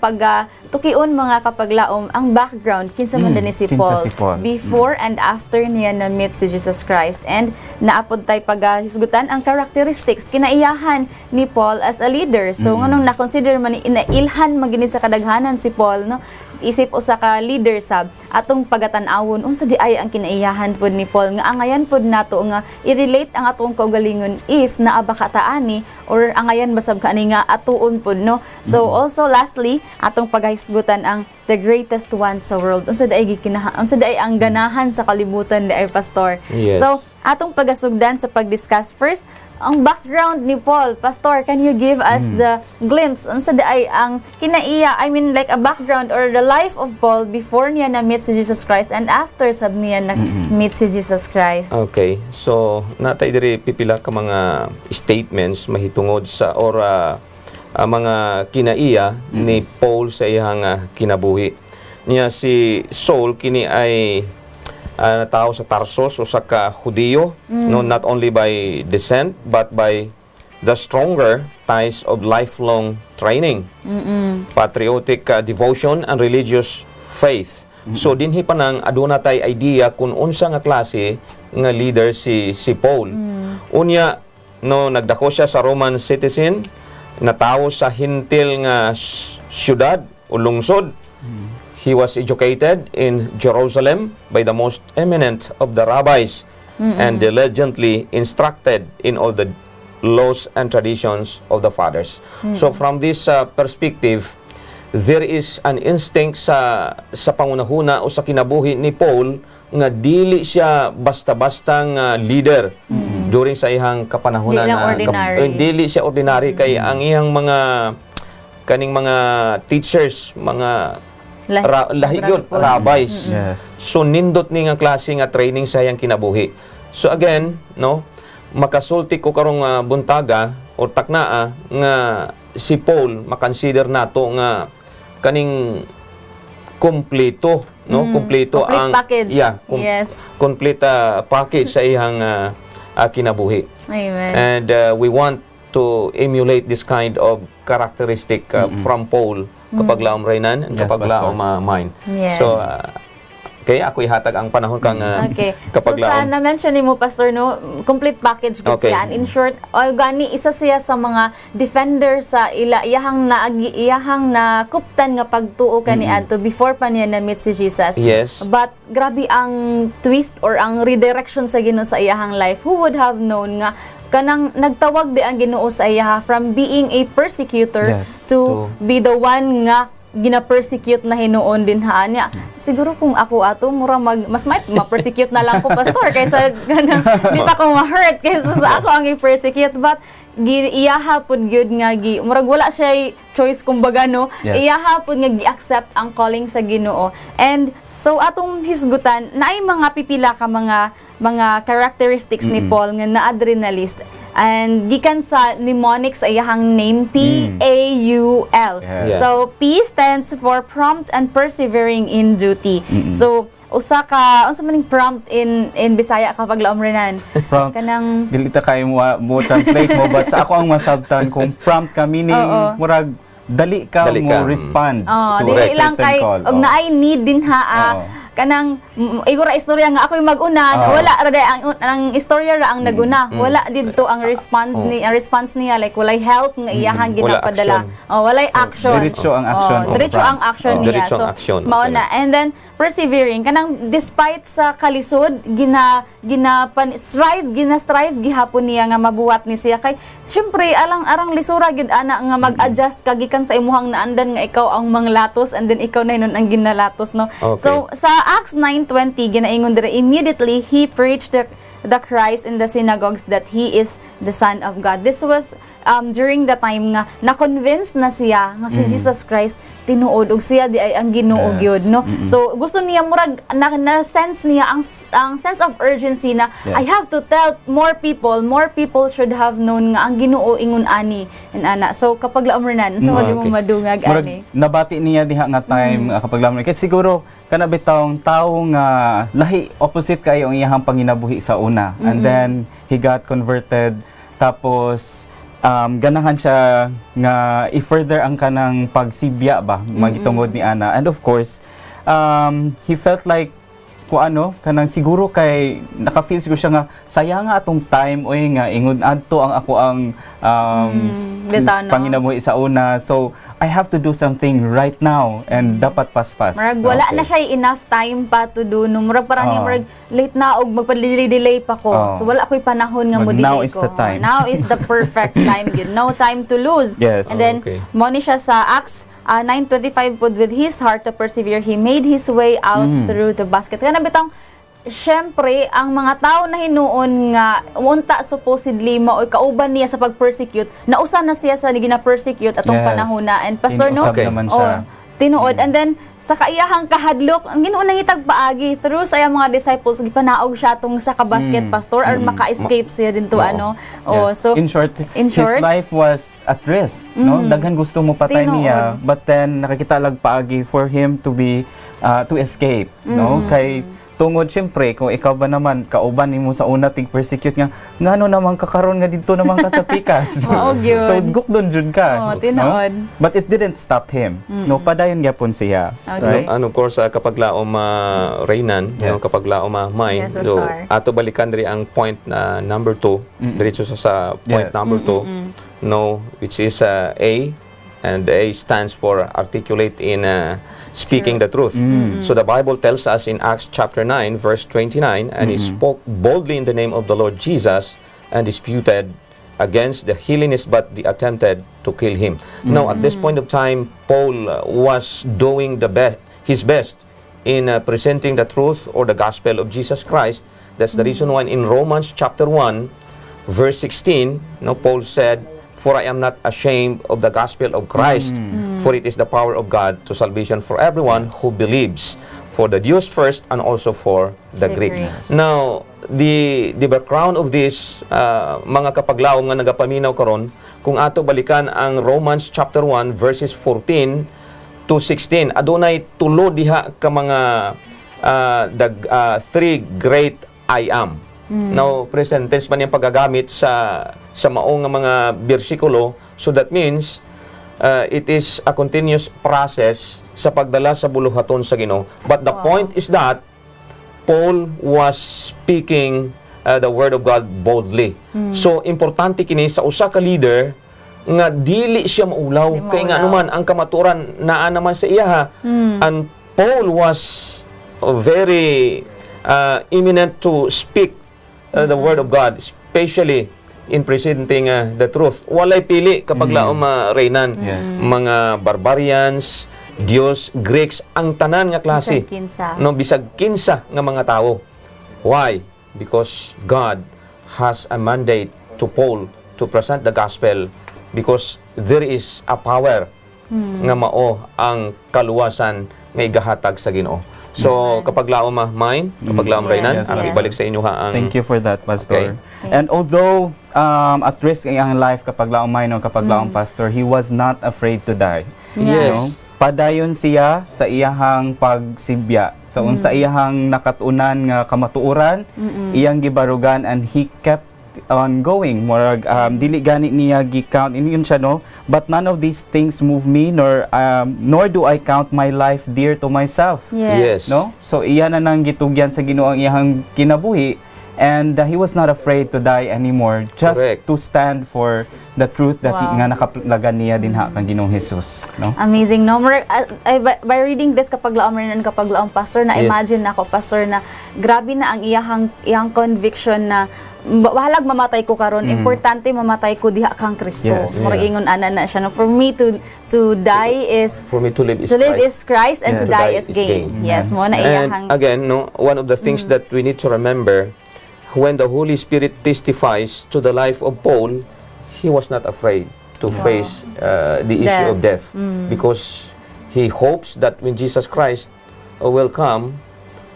tukion mga kapaglaom, ang background, kinsa man din ni si kinsa Paul. si Paul. Before and after niya na-meet si Jesus Christ. And naapod tayo paghisgutan ang characteristics, kinaiyahan ni Paul as a leader. So, nganong na-consider man, inailhan magini sa kadaghanan si Paul, no? Isip usa ka leader sab atong pagatan-awon unsa di ay ang kinaiyahan pod ni Paul nga angayan pod nato nga i-relate ang atong kaugalingon if naaba ka taani or angayan basab kaani nga atuon pod, no. So also lastly atong paghisgutan ang the greatest one sa world, unsa di ay ang ganahan sa kalibutan di ay, Pastor. Yes. So atong pagasugdan sa pag-discuss first ang background ni Paul. Pastor, can you give us the glimpse unsa ay ang kinaiya, I mean like a background or the life of Paul before niya na-meet si Jesus Christ and after sab niya na-meet si Jesus Christ? Okay. So, natay diri pipila ka mga statements mahitungod sa mga kinaiya ni Paul sa iyang kinabuhi. Niya si Saul kini ay tao sa Tarsus, usa ka Hudiyo, no, not only by descent but by the stronger ties of lifelong training, patriotic devotion and religious faith. So dinhi pa nang aduna tay idea kung unsa nga klase nga leader si Paul. Unya no nagdako siya sa Roman citizen, natawo sa hintil nga syudad o lungsod. He was educated in Jerusalem by the most eminent of the rabbis and diligently instructed in all the laws and traditions of the fathers. So from this perspective, there is an instinct sa pangunahuna o sa kinabuhi ni Paul nga dili siya basta-bastang leader during sa iyang kapanahunan. Dili siya ordinary kay ang iyang kaning mga teachers, mga lahigyon, rabbis. Yes. So nindot ni nga klase nga training sa iyang kinabuhi. So again, no, makasulti ko karong buntaga o taknaa nga si Paul makonsider nato nga kaning kompleto, no, kompleto complete ang package. Yes. Complete package sa iyang kinabuhi. Amen. And we want to emulate this kind of characteristic from Paul kapag laom rainan and Yes, kapag laom mind. Yes. So kaya ako ihatag ang panahon kang Okay. kapag So sa laom. na-mention ni mo, Pastor, no, complete package gud Okay. siya. In short, gani isa siya sa mga defender sa iyahang na kuptan nga pagtuo kaniadto before pa niya na-meet si Jesus. Yes. But grabe ang twist or ang redirection sa Ginoo sa iyahang life. Who would have known nga kanang nagtawag di ang Ginoo sa iya from being a persecutor Yes, to be the one nga gina-persecute na hinuon din haan niya. Siguro kung ako ato mura mas ma-persecute na lang ko, Pastor, kaysa ganang di pa ko ma-hurt kaysa sa ako ang i-persecute. But iyaha pud gyud nga murag wala siya choice kumbaga, no. Yes. Iyaha pud nga gi-accept ang calling sa Ginoo. And so atong hisgutan naay mga pipila ka mga characteristics ni Paul nga na-adrenalist. And gikan sa mnemonic sa iyahang name, P-A-U-L. Yes. So, P stands for prompt and persevering in duty. So, usa ka, unsa maning prompt in Bisaya kapag laom renan? Prompt. Kanang Dili ta kayo mo translate mo, but sa ako ang masabtan kung prompt ka, meaning murag dali ka Dali ka. mo respond to dili a lang certain kay call. og naay need din ha. Kanang igura istorya nga ako'y mag-una, wala ra day ang istorya ra ang naguna. Wala didto ang response niya, like walay help nga iyahang Wala ginapadala. action. Walay action. diretso ang action. Diretso ang action niya. Diretso ang action. Mao Okay. na. And then persevering kanang despite sa kalisod strive gihapon niya nga mabuhat ni siya kay syempre arang lisura gid ana nga mag-adjust kagikan sa imuhang naandan nga ikaw ang manglatos and then ikaw na nun ang ginalatos, no. Okay. So sa Acts 9:20 ginaingon dire, immediately he preached the Christ in the synagogues that He is the Son of God. This was during the time nga na-convince na siya nga si Jesus Christ tinuod ug siya di ay ang Ginoo gyud, no? So gusto niya murag na-sense niya ang sense of urgency na I have to tell more people should have known nga ang Ginoo ingon ani and ana. So kapag laumranan so wala mo madungag ani. Nabati niya diha nga time kapag laumranan kasi siguro kana bitawng tawo nga lahi opposite kayo ang iyang panginabuhi sa una, and then he got converted, tapos ganahan siya nga i-further ang kanang pagsibya ba magitungod ni ana, and of course he felt like kanang siguro kay naka-feel siguro siya nga sayang nga atong time oy nga ingon adto ang ako ang panginabuhi sa una, so I have to do something right now and dapat paspas. Murag wala na siya enough time pa to do. No, murag parang murag late na og magpa-delay pa ko. So wala ko'y panahon nga mo delay ko. Now is the time. Now is the perfect time. No time to lose. Yes. And then mo ni siya sa Acts 9:25 pud, with his heart to persevere, he made his way out through the basket. Kana bitang syempre, ang mga tao na hinuon nga unta supposedly mao kauban niya sa pag-persecute, nausa na siya sa gina-persecute atong panahon na. And Pastor no, tinuod. And then sa kaiyahang kahadlok, ang Ginoo nang itagpaagi through sa iyang mga disciples, gipanaog siya atong sa kabasket, Pastor, or maka-escape siya dinto so in short, his life was at risk, no? Daghan gusto mo patay niya, but then nakakita lag paagi for him to be to escape, no? Kay tungod syempre kung ikaw ba naman kauban nimo sa una tig persecute nga ngano naman kakaron nga didto naman ka sa pikas. So gukdon jud ka. Tinuod. But it didn't stop him. No, padayon gyapon siya. Okay. Of course kapag laom Reynan, kapag laom Mine, so ato balikan diri ang point na number 2, diretso sa point number 2, no, which is A, and A stands for articulate in speaking the truth. So the Bible tells us in Acts chapter 9 verse 29, and he spoke boldly in the name of the Lord Jesus and disputed against the Hellenists, but they attempted to kill him. Now at this point of time, Paul was doing his best in presenting the truth or the gospel of Jesus Christ. That's the reason why in Romans chapter 1 verse 16, Paul said, "For I am not ashamed of the gospel of Christ, for it is the power of God to salvation for everyone who believes, for the Jews first and also for the Greek." Now, the background of this, mga kapaglaom nga nagapaminaw karon, kung ato balikan ang Romans chapter 1 verses 14 to 16, adunay tulo diha ka mga three great I am. Now, present tense man yung paggagamit sa maong mga bersikulo. So that means it is a continuous process sa pagdala sa buluhaton sa Ginoo. But the point is that Paul was speaking the word of God boldly. So importante kini sa usa ka leader nga dili siya maulaw, kay nga naman ang kamaturan naa naman sa iya and Paul was very imminent to speak the word of God, especially in presenting the truth. Walay pili kapag laom Reynan, mga barbarians, Dios, Greeks, ang tanan nga klase, bisag kinsa nga mga tao. Why? Because God has a mandate to Paul to present the gospel, because there is a power nga mao ang kaluwasan nga igahatag sa Ginoo. So, kapag laom Mine, kapag laom Reynan, ang ibalik sa inyo ang... Thank you for that, Pastor. And although at risk ang life kapag laom Mine o kapag laom Pastor, he was not afraid to die. Yes. Padayon siya sa iyahang pagsibya. So, unsa iyahang nakatunan nga kamatuoran, iyang gibarugan, and he kept on going. Murag dili gani niya gi-count inyon siya, no, but none of these things move me, nor do I count my life dear to myself. Yes. No, so iya na nang gitugyan sa Ginoo ang iyang kinabuhi, and he was not afraid to die anymore, just to stand for the truth that nga nakapalagan niya dinha kang Ginoong Hesus, no? Amazing, no? By reading this kapag laom Pastor, na imagine nako, Pastor, na grabe na ang iyang conviction na bahalag mamatay ko karon, importante mamatay ko diha kang Kristo. Murag ingon ana na siya, no? For me to die is, for me to live is Christ, and to die is gain. Yes, mo na iyahang. And again, no, one of the things that we need to remember, when the Holy Spirit testifies to the life of Paul, he was not afraid to face the issue of death, because he hopes that when Jesus Christ will come,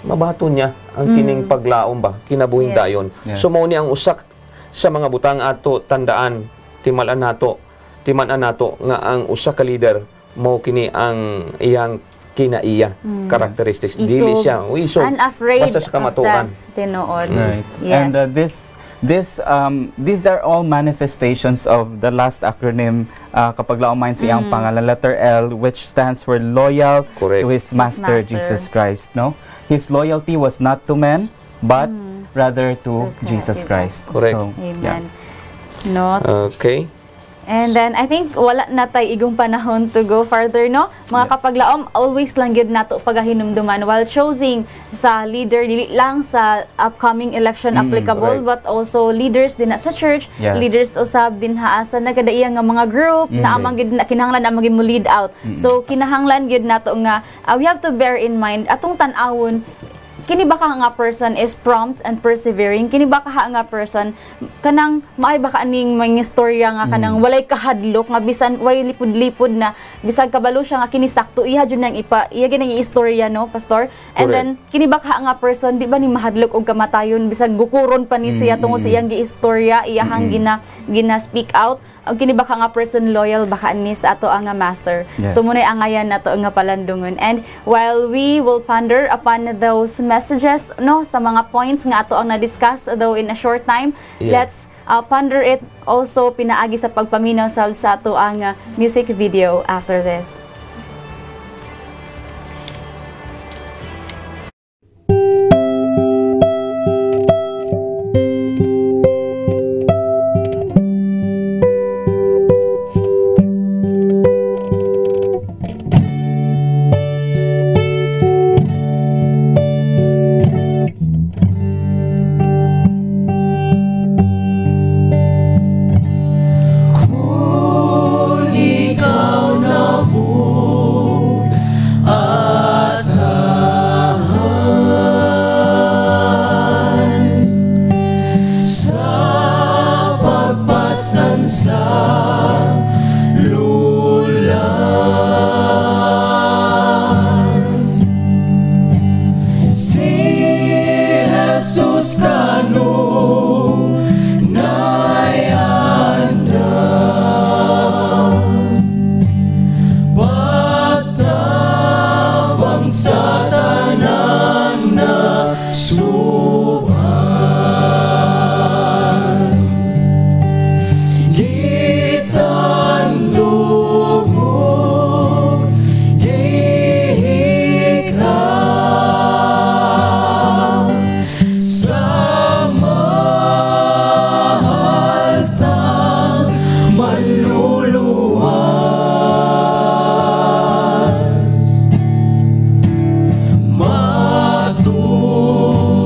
mabato niya ang kining paglaom ba, kinabuhing dayon. Yes. So mao ni ang usak sa mga butang ato tandaan, timalan nato nga ang usa ka leader mao kini ang iyang kinaiya characteristics. Dili siya unafraid basta sa kamatuoran. Tinuod. Right. Yes. And these are all manifestations of the last acronym kapag laomain sa iyang pangalan, letter L, which stands for loyal Correct. to his master, Jesus Christ. No, his loyalty was not to men, but rather to Jesus Christ. Correct. So, Amen. No. Okay. And then, I think wala na tay igong panahon to go further, no? Mga kapaglaom, always lang yun nato pagahinumduman while choosing sa leader, dili lang sa upcoming election applicable, correct. but also leaders din na sa church, Yes. leaders usab din ha sa nagkadaiya nga mga group na amang gid na kinahanglan amang mo lead out. So, kinahanglan gid nato nga we have to bear in mind atong tan-awon kini baka nga person is prompt and persevering, kini baka nga person kanang maay baka aning mga istorya nga kanang walay kahadlok nga bisan way lipod-lipod na bisag kabalo siya nga kini sakto iya jud nang iya ginang istorya, no, pastor. And Correct. then kini baka nga person di ba ni mahadlok og kamatayon bisag gukuron pa ni siya tungod sa iyang giistorya, iyahang gina speak out. Ang kini baka nga person loyal baka ni sa ato ang nga master. Yes. So muna'y angayan nato nga palandungon. And while we will ponder upon those messages, no, sa mga points nga ato ang na-discuss though in a short time, let's ponder it also pinaagi sa pagpaminaw sa ato ang music video after this. Matur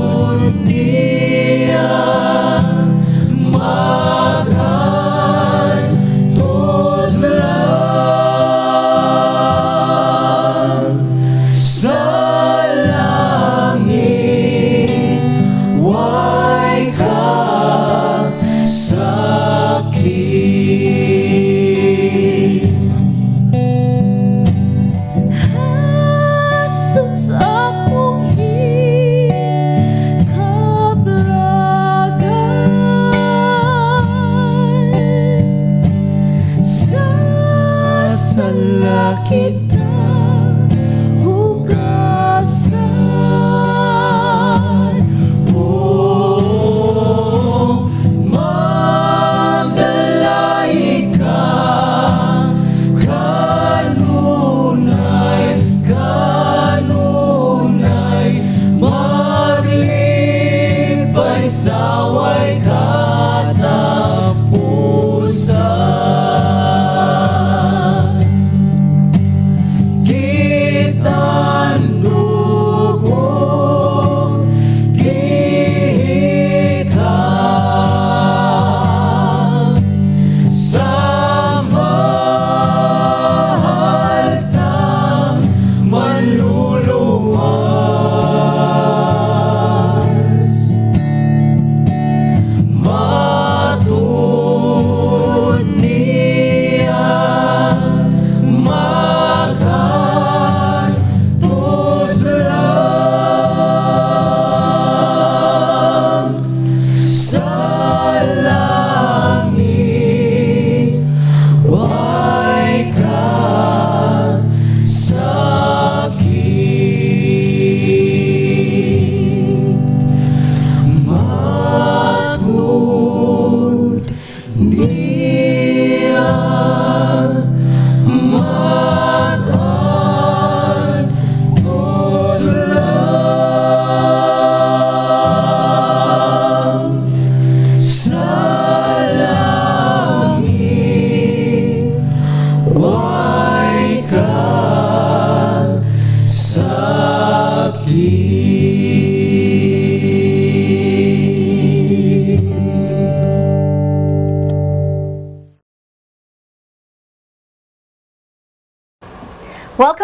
Welcome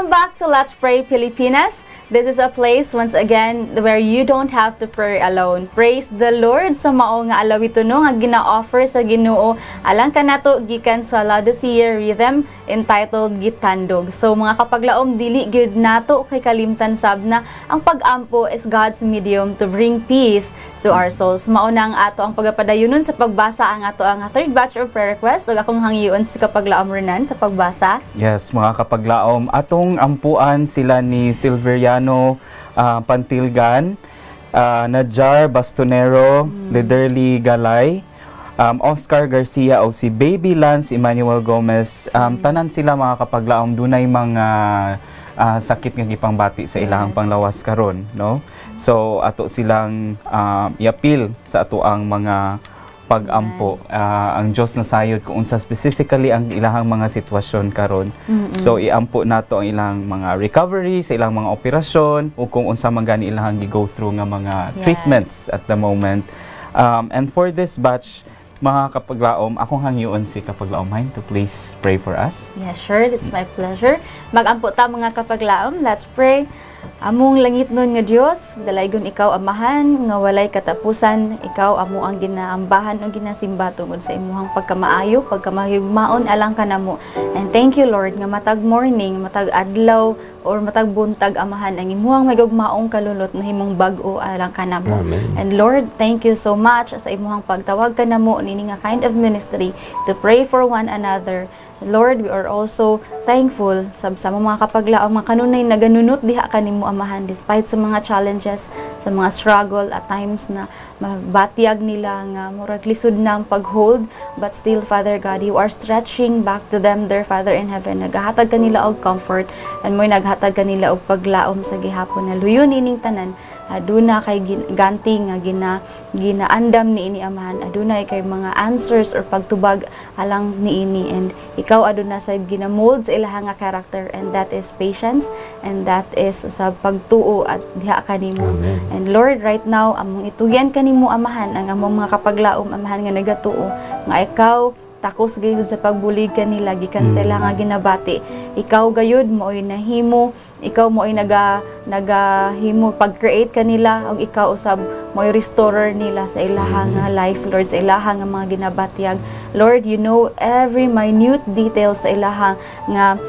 back to Let's Pray Pilipinas. This is a place, once again, where you don't have to pray alone. Praise the Lord sa mao nga alaw ito no, nga gina-offer sa Ginoo. Alang ka nato, gikan sa Laodicea Rhythm, entitled Gitandog. So, mga kapaglaom, dili gyud nato kay kalimtan sab na ang pag-ampo is God's medium to bring peace to our souls. Mao na ang ato ang pagapadayonon sa pagbasa ang ato ang third batch of prayer request. Ug akong hangyoon si kapaglaom Renan sa pagbasa. Yes, mga kapaglaom, atong ampuan sila ni Silveriano Pantilgan, Najar Bastonero, Liderly Galay, Oscar Garcia o si Baby Lance Emmanuel Gomez. Tanan sila mga kapaglaom, dunay mga sakit nga gipangbati sa ilahang panglawas karon, no? So ato silang iapil sa ato ang mga pag-ampo, ang Diyos na sayod kung unsa specifically ang ilahang mga sitwasyon karon. So iampo nato ang ilang mga recovery sa ilang mga operasyon o kung unsa man gani ilahang gi-go through nga mga treatments at the moment. And for this batch, mga kapaglaom, akong hangyoon si kapaglaom Hein to please pray for us. Yes, sure. It's my pleasure. Mag-ampo ta mga kapaglaom. Let's pray. Among langit nun nga Diyos, dalaygon ikaw amahan, nga walay katapusan, ikaw amo ang ginaambahan o ginasimba tungod sa imuhang pagkamaayo, pagkamahigmaon alang ka namo. And thank you Lord, nga matag morning, matag adlaw, or matag buntag amahan, ang imuhang magugmaong kalulot na himong bag-o alang ka namo. And Lord, thank you so much sa imuhang pagtawag ka namo, nini nga kind of ministry to pray for one another. Lord, we are also thankful sa mga kapaglaong mga kanunay naganunot diha kanimo amahan despite sa mga challenges, sa mga struggle at times na mabatyag nila nga murag lisod na ang pag-hold, but still Father God, you are stretching back to them, their Father in heaven. Naghatag kanila og comfort and mo'y naghatag kanila og paglaom sa gihapon na luyon ining tanan. Aduna kay ganti nga ginaandam ni ini amahan, aduna kay mga answers or pagtubag alang ni ini, and ikaw aduna sa ginamold sa ilaha nga character, and that is patience, and that is sa pagtuo at diha kanimo. And Lord, right now among ituyan kanimo amahan ang among mga kapaglaom amahan nga nagatuo nga ikaw takos gayud sa pagbulig kanila gikan sa ilang nga ginabati. Ikaw gayud mo'y nahimo, ikaw mo'y nagahimo pag-create kanila, ug ikaw usab mo'y restorer nila sa ilahang life, Lord, sa ilahang mga ginabatyag. Lord, you know every minute detail sa ilahang nga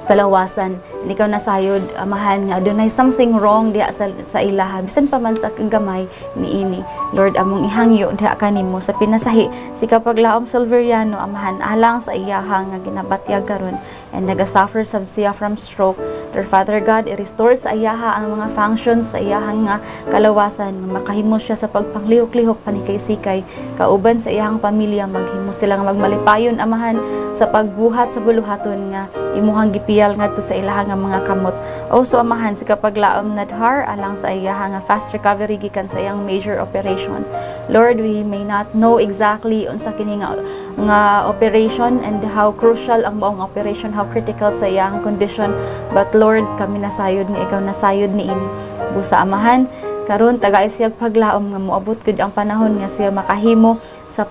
kalawasan. Ikaw na sayod amahan nga adunay something wrong diha sa ilaha, bisan pa man sa gamay niini. Lord, among ihangyo diha kanimo sa pinasahi si kapaglaom Silveriano amahan alang sa iyahang nga ginabatyag karon and naga-suffer siya from stroke. Lord Father God, i-restore sa iyaha ang mga functions sa iyahang nga kalawasan, makahimo siya sa pagpanglihok-lihok panikay-sikay kauban sa iyahang pamilya, maghimo sila nga magmalipayon amahan sa pagbuhat sa buluhaton nga imuhang gipiyal ngadto sa ilahang mga kamot. Also amahan si kapaglaom Nadhar alang sa iyahang fast recovery gikan sa iyang major operation. Lord, we may not know exactly unsa kini nga operation and how crucial ang buong operation, how critical sa iyang condition, but Lord, kami nasayod nga ikaw nasayod niini. Busa amahan karon tagay siyang paglaom nga moabot gud ang panahon nga siya makahimo sa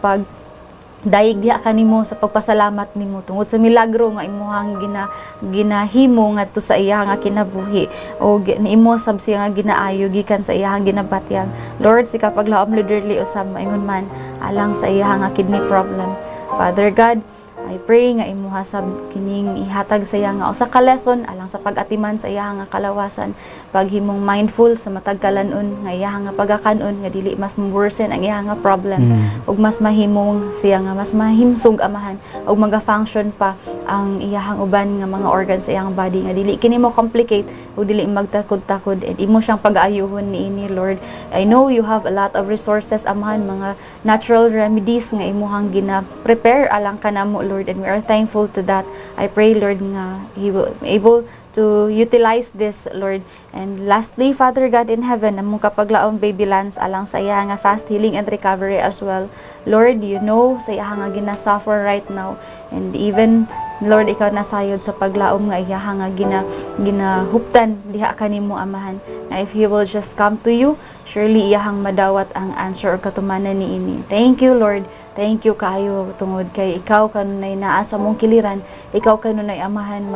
daig diha kanimo sa pagpasalamat nimo tungod sa milagro nga imuhang ginahimo ngadto sa iyang nga kinabuhi, o niimo sab siya nga ginaayo gikan sa iyang ginabatyag. Lord, si kapaglaom literally usab maingon man alang sa iyang nga kidney problem. Father God, I pray nga imuha sab kining ihatag sa iya nga usa ka lesson alang sa pag-atiman sa iya nga kalawasan, paghimong mindful sa matag kalanon nga iya nga pagakanon nga dili mas worsen ang iya nga problem, ug mas mahimong siya nga mas mahimsog amahan ug maga-function pa ang iyahang uban nga mga organs sa iyang body nga dili kini mo complicate ug dili magtakod-takod, and imo siyang pag-aayuhon niini. Lord, I know you have a lot of resources amahan, mga natural remedies nga imuhang gina-prepare alang kanamo Lord, and we are thankful to that. I pray Lord nga He will be able to utilize this, Lord. And lastly, Father God in heaven, among kapaglaong baby Lance alang sa iya nga fast healing and recovery as well. Lord, you know sa iya nga ginasuffer right now. And even, Lord, ikaw nasayod sa paglaom nga iya nga ginahuptan diha kanimo Amahan. Na if he will just come to you, surely iyahang madawat ang answer or katumanan niini. Thank you, Lord. Thank you kayo tungod kay ikaw kanunay naa sa mong kiliran, ikaw kanunay Amahan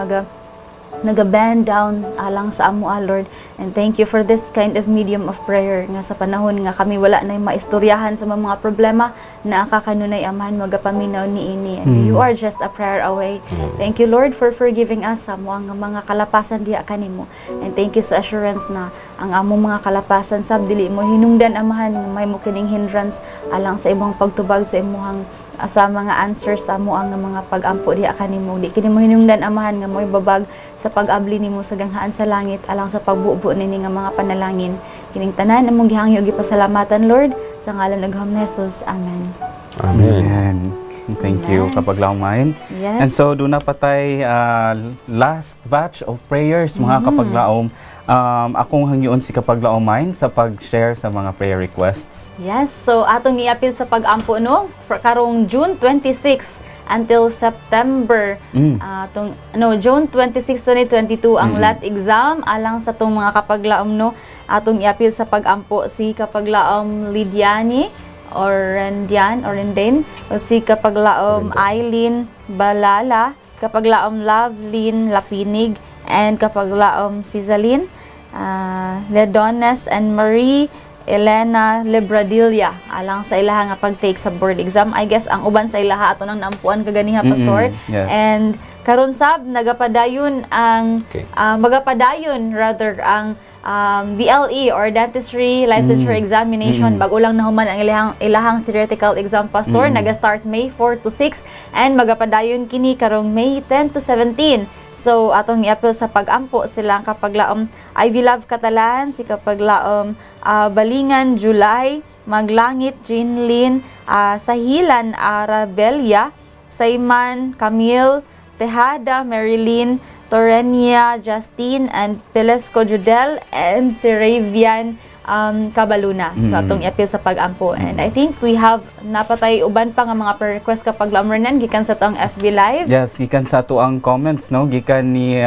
naga-bend down alang sa amo, Lord. And thank you for this kind of medium of prayer nga sa panahon nga kami wala na maistoryahan sa mga problema na akakanunay Amahan magapaminaw niini. And you are just a prayer away. Thank you, Lord, for forgiving us sa mga kalapasan diha kanimo. And thank you sa assurance na ang among mga kalapasan sab dili mo hinungdan Amahan nga may mo kining hindrance alang sa imong pagtubag sa imong sa mga answers sa mo ang mga pag-ampo diha kanimo. Di kini mo hinungdan Amahan nga mo'y babag sa pag-abli nimo sa ganghaan sa langit alang sa pagbubo nini nga mga panalangin. Kining tanan among gihangyo gipasalamatan, Lord, sa ngalan ng Gahom ni Jesus. Amen. Amen. Thank you, kapaglaom mahin. Yes. And so, doon na patay last batch of prayers, mga kapaglaom. Akong hangyoon si kapaglaom mahin sa pag-share sa mga prayer requests. Yes, so atong iapil sa pag-ampo no karong June 26 until September June 26, 2022 ang LAT exam alang sa tong mga kapaglaom no. Atong iapil sa pag-ampo si kapaglaom Lidiani or Rendain o si kapaglaom Eileen Balala, kapaglaom Lovelyn Lapinig, and kapaglaom Cizaline Ledones and Marie Elena Libradilla alang sa ilaha nga pag-take sa board exam. I guess ang uban sa ilaha ato nang naampuan kaganiha, Pastor. Yes. And karon sab nagapadayon ang magapadayon rather ang VLE or Dentistry Licensure Examination. Bago lang nahuman ang ilahang theoretical exam, Pastor. Naga-start May 4 to 6 and magapadayon kini karong May 10 to 17. So, atong i-appeal sa pag-ampo silang kapaglaom Ivy Love Catalan, si kapaglaom Balingan July, Maglangit Jeanlyn, Sahilan Arabelia, Sayman Camille, Tejada Marilyn, Torenia Justine, and Pelesco Judel, and si Ravian Cabaluna. So, atong i-appeal sa pag-ampo. And I think we have napatay uban pa nga mga per-request kapag Renan, gikan sa tong FB Live. Yes, gikan sa to ang comments, no? Gikan ni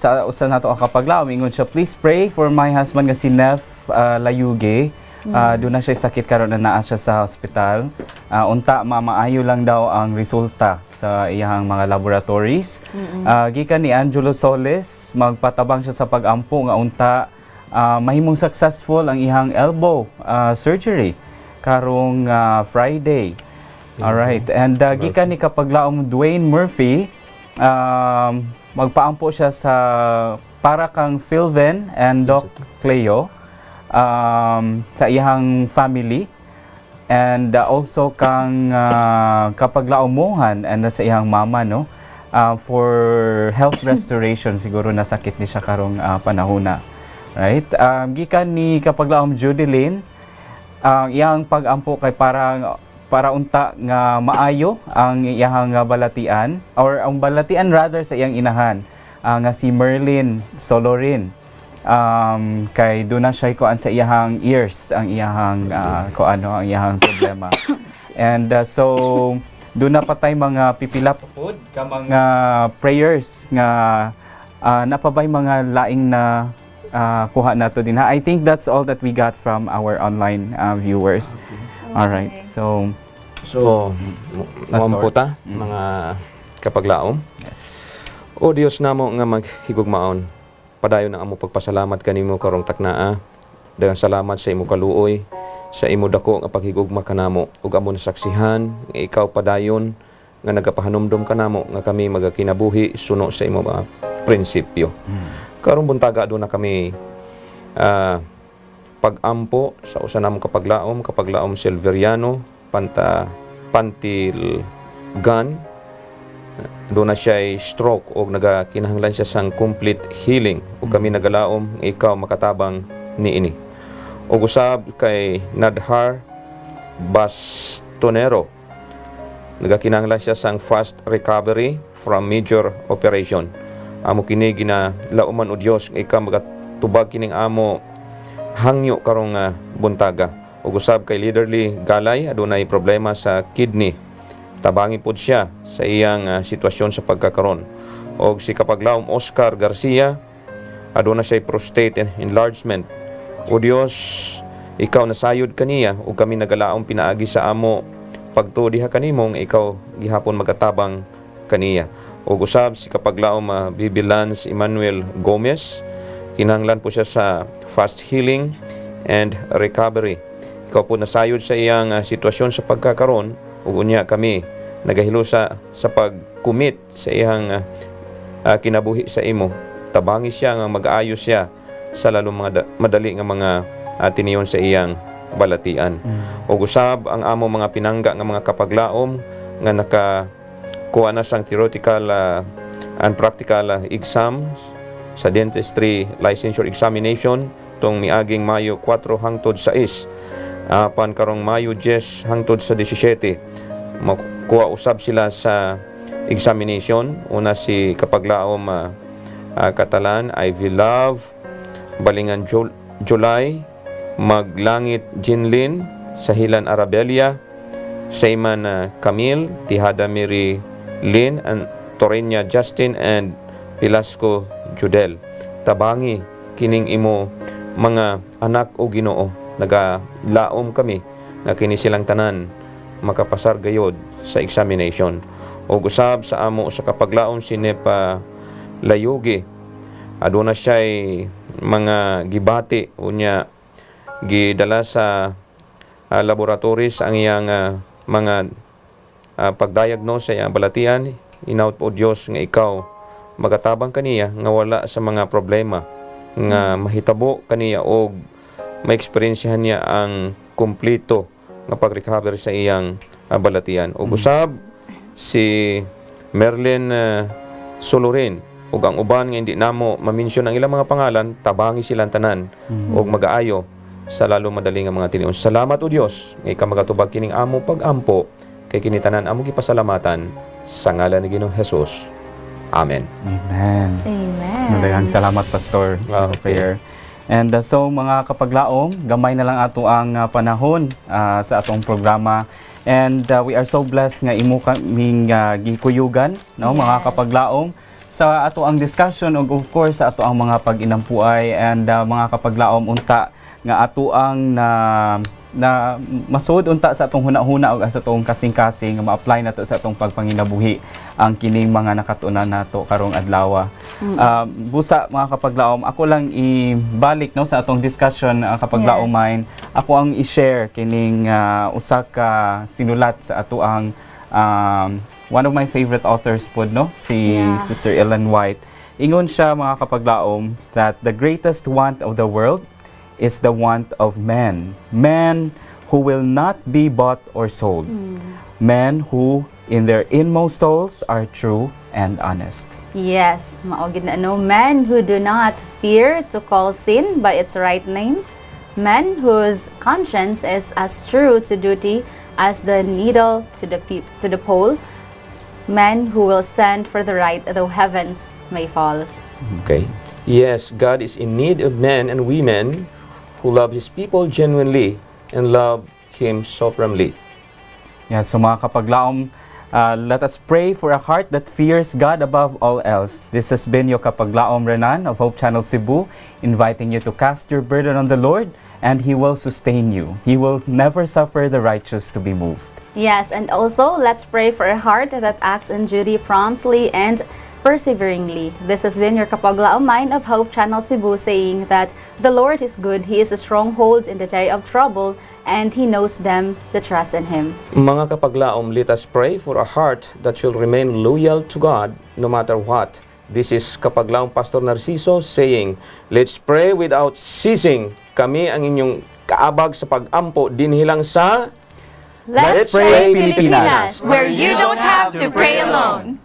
sa usa nato ang kapaglaom, ingon siya, please pray for my husband nga si Nef Layuge. Doon na siya sakit karon na naa siya sa hospital. Unta mamaayo lang daw ang resulta sa iyang mga laboratories. Gikan ni Angelo Soles, magpatabang siya sa pag-ampo nga unta mahimong successful ang ihang elbow surgery karong Friday. Alright. And gikan ni kapaglaom Dwayne Murphy, magpaampo siya sa para kang Philven and Doc Cleo sa iyang family, and also kang kapaglaom Mohan and sa iyang mama, no, for health restoration. Siguro nasakit ni siya karong panahona. Right? Gikan ni kapaglaom Judeline, iyang pag-ampo kay para unta nga maayo ang iyang balatian, or ang balatian rather sa iyang inahan nga si Merlin Solorin. Kay doon na siya kuan sa iyang ears ang iyang ang iyang problema. And so doon na patay mga pipila pod ka mga prayers nga napabay mga laing na kuha nato din. I think that's all that we got from our online viewers. All right. So mamputa mga kapaglaom. Yes. O Dios namo nga maghigugmaon, padayon ang amo pagpasalamat kanimo karong taknaa. Daghang salamat sa imo kaluoy, sa imo dako nga paghigugma kanamo, ug amo nasaksihan nga ikaw padayon nga nagapahanumdum kanamo nga kami magakinabuhi suno sa imo mga prinsipyo. Karong buntaga do na kami pag-ampo sa usa namong kapaglaom Silveriano Pantilgan. Doon na siya ay stroke o nagakinahanglan siya sang complete healing o kami nagalaom ikaw makatabang niini. O usab kay Nadhar Bastonero, nagakinahanglan siya sang fast recovery from major operation. amo kini ginalauman o Dios nga ikaw magatubag kining amo hangyo karong buntaga. Ug usab kay Leaderly Galay adunay problema sa kidney. Tabangi pod siya sa iyang sitwasyon sa pagkakaron. Og si kapaglaom Oscar Garcia aduna siya prostate enlargement. O Dios, ikaw nasayod kaniya ug kami nagalaom pinaagi sa amo pagtuo diha kanimo nga ikaw gihapon magatabang kaniya. O usab si kapaglaom Bibi Lance Emmanuel Gomez, kinahanglan po siya sa fast healing and recovery. Ikaw po nasayod sa iyang sitwasyon sa pagkakaron ug unya kami nagahilusa sa pag-commit sa iyang kinabuhi sa imo. Tabangi siya nga mag-aayos siya sa lalong madali nga mga tiniyon sa iyang balatian. O usab ang amo mga pinangga nga mga kapaglaom nga nakakuha na sang theoretical and practical exams sa dentistry licensure examination tong miaging Mayo 4 hangtod sa 6 apan karong Mayo 10 hangtod sa 17 makuha usab sila sa examination. Una si kapaglaom Katalan Ivy Love Balingan July Maglangit Jinlin Sahilan Arabelia Seyman Camille Tihada Mary Lynn and Torreña Justin and Pilasco Judel. Tabangi kining imo mga anak o Ginoo, nagalaom kami nga kini silang tanan makapasar gayod sa examination. O usab sa amo sa kapaglaom si Nepa Layugi aduna siya'y mga gibati unya gidala sa laboratories ang iyang mga pagdiagnose sa iyang balatian. Inaut po Dios nga ikaw magatabang kaniya nga wala sa mga problema nga mahitabo kaniya o ma-experiencehan niya ang kumpleto nga pag-recover sa iyang balatian. O usab si Merlin Solorin ug ang uban nga hindi namo ma-mention ang ilang mga pangalan, tabangi silang tanan ug mag-aayo sa lalo madali nga mga tinion. Salamat o Dios nga ikaw magatubag kining amo pag-ampo kay kini tanan amo gipasalamatan sa ngalan ni Ginoong Hesus. Amen. Amen. Amen. Daghang salamat Pastor for prayer. And so mga kapaglaom, gamay na lang ato ang panahon sa atong programa. And we are so blessed nga imo kaming gikuyugan, no, mga kapaglaom, sa ato ang discussion ug of course sa ato ang mga pag-inampuay and mga kapaglaom unta nga ato ang na masud unta sa atong hunahuna ug sa atong kasing-kasing nga ma-apply nato sa atong pagpanginabuhi ang kining mga nakatunan nato karong adlaw. Busa mga kapaglaom, ako lang ibalik no sa atong discussion kapaglaom mine. Ako ang i-share kining usa ka sinulat sa ato ang one of my favorite authors pod, no, si Sister Ellen White. Ingon siya mga kapaglaom that the greatest want of the world is the want of men. Men who will not be bought or sold. Men who in their inmost souls are true and honest. Yes, maogid na no, men who do not fear to call sin by its right name. Men whose conscience is as true to duty as the needle to the pole. Men who will stand for the right though heavens may fall. Okay. Yes, God is in need of men and women who love His people genuinely and love Him supremely. Yeah, so mga kapaglaom, let us pray for a heart that fears God above all else. This has been your Kapaglaom Renan of Hope Channel Cebu, inviting you to cast your burden on the Lord and He will sustain you. He will never suffer the righteous to be moved. Yes, and also let's pray for a heart that acts in duty promptly and perseveringly. This has been your Kapaglaom Mind of Hope Channel Cebu, saying that the Lord is good, He is a stronghold in the day of trouble, and He knows them that trust in Him. Mga kapaglaom, let us pray for a heart that will remain loyal to God no matter what. This is Kapaglaom Pastor Narciso saying, let's pray without ceasing. Kami ang inyong kaabag sa pag-ampo dinhilang sa Let's Pray Pilipinas, where you don't have to pray alone.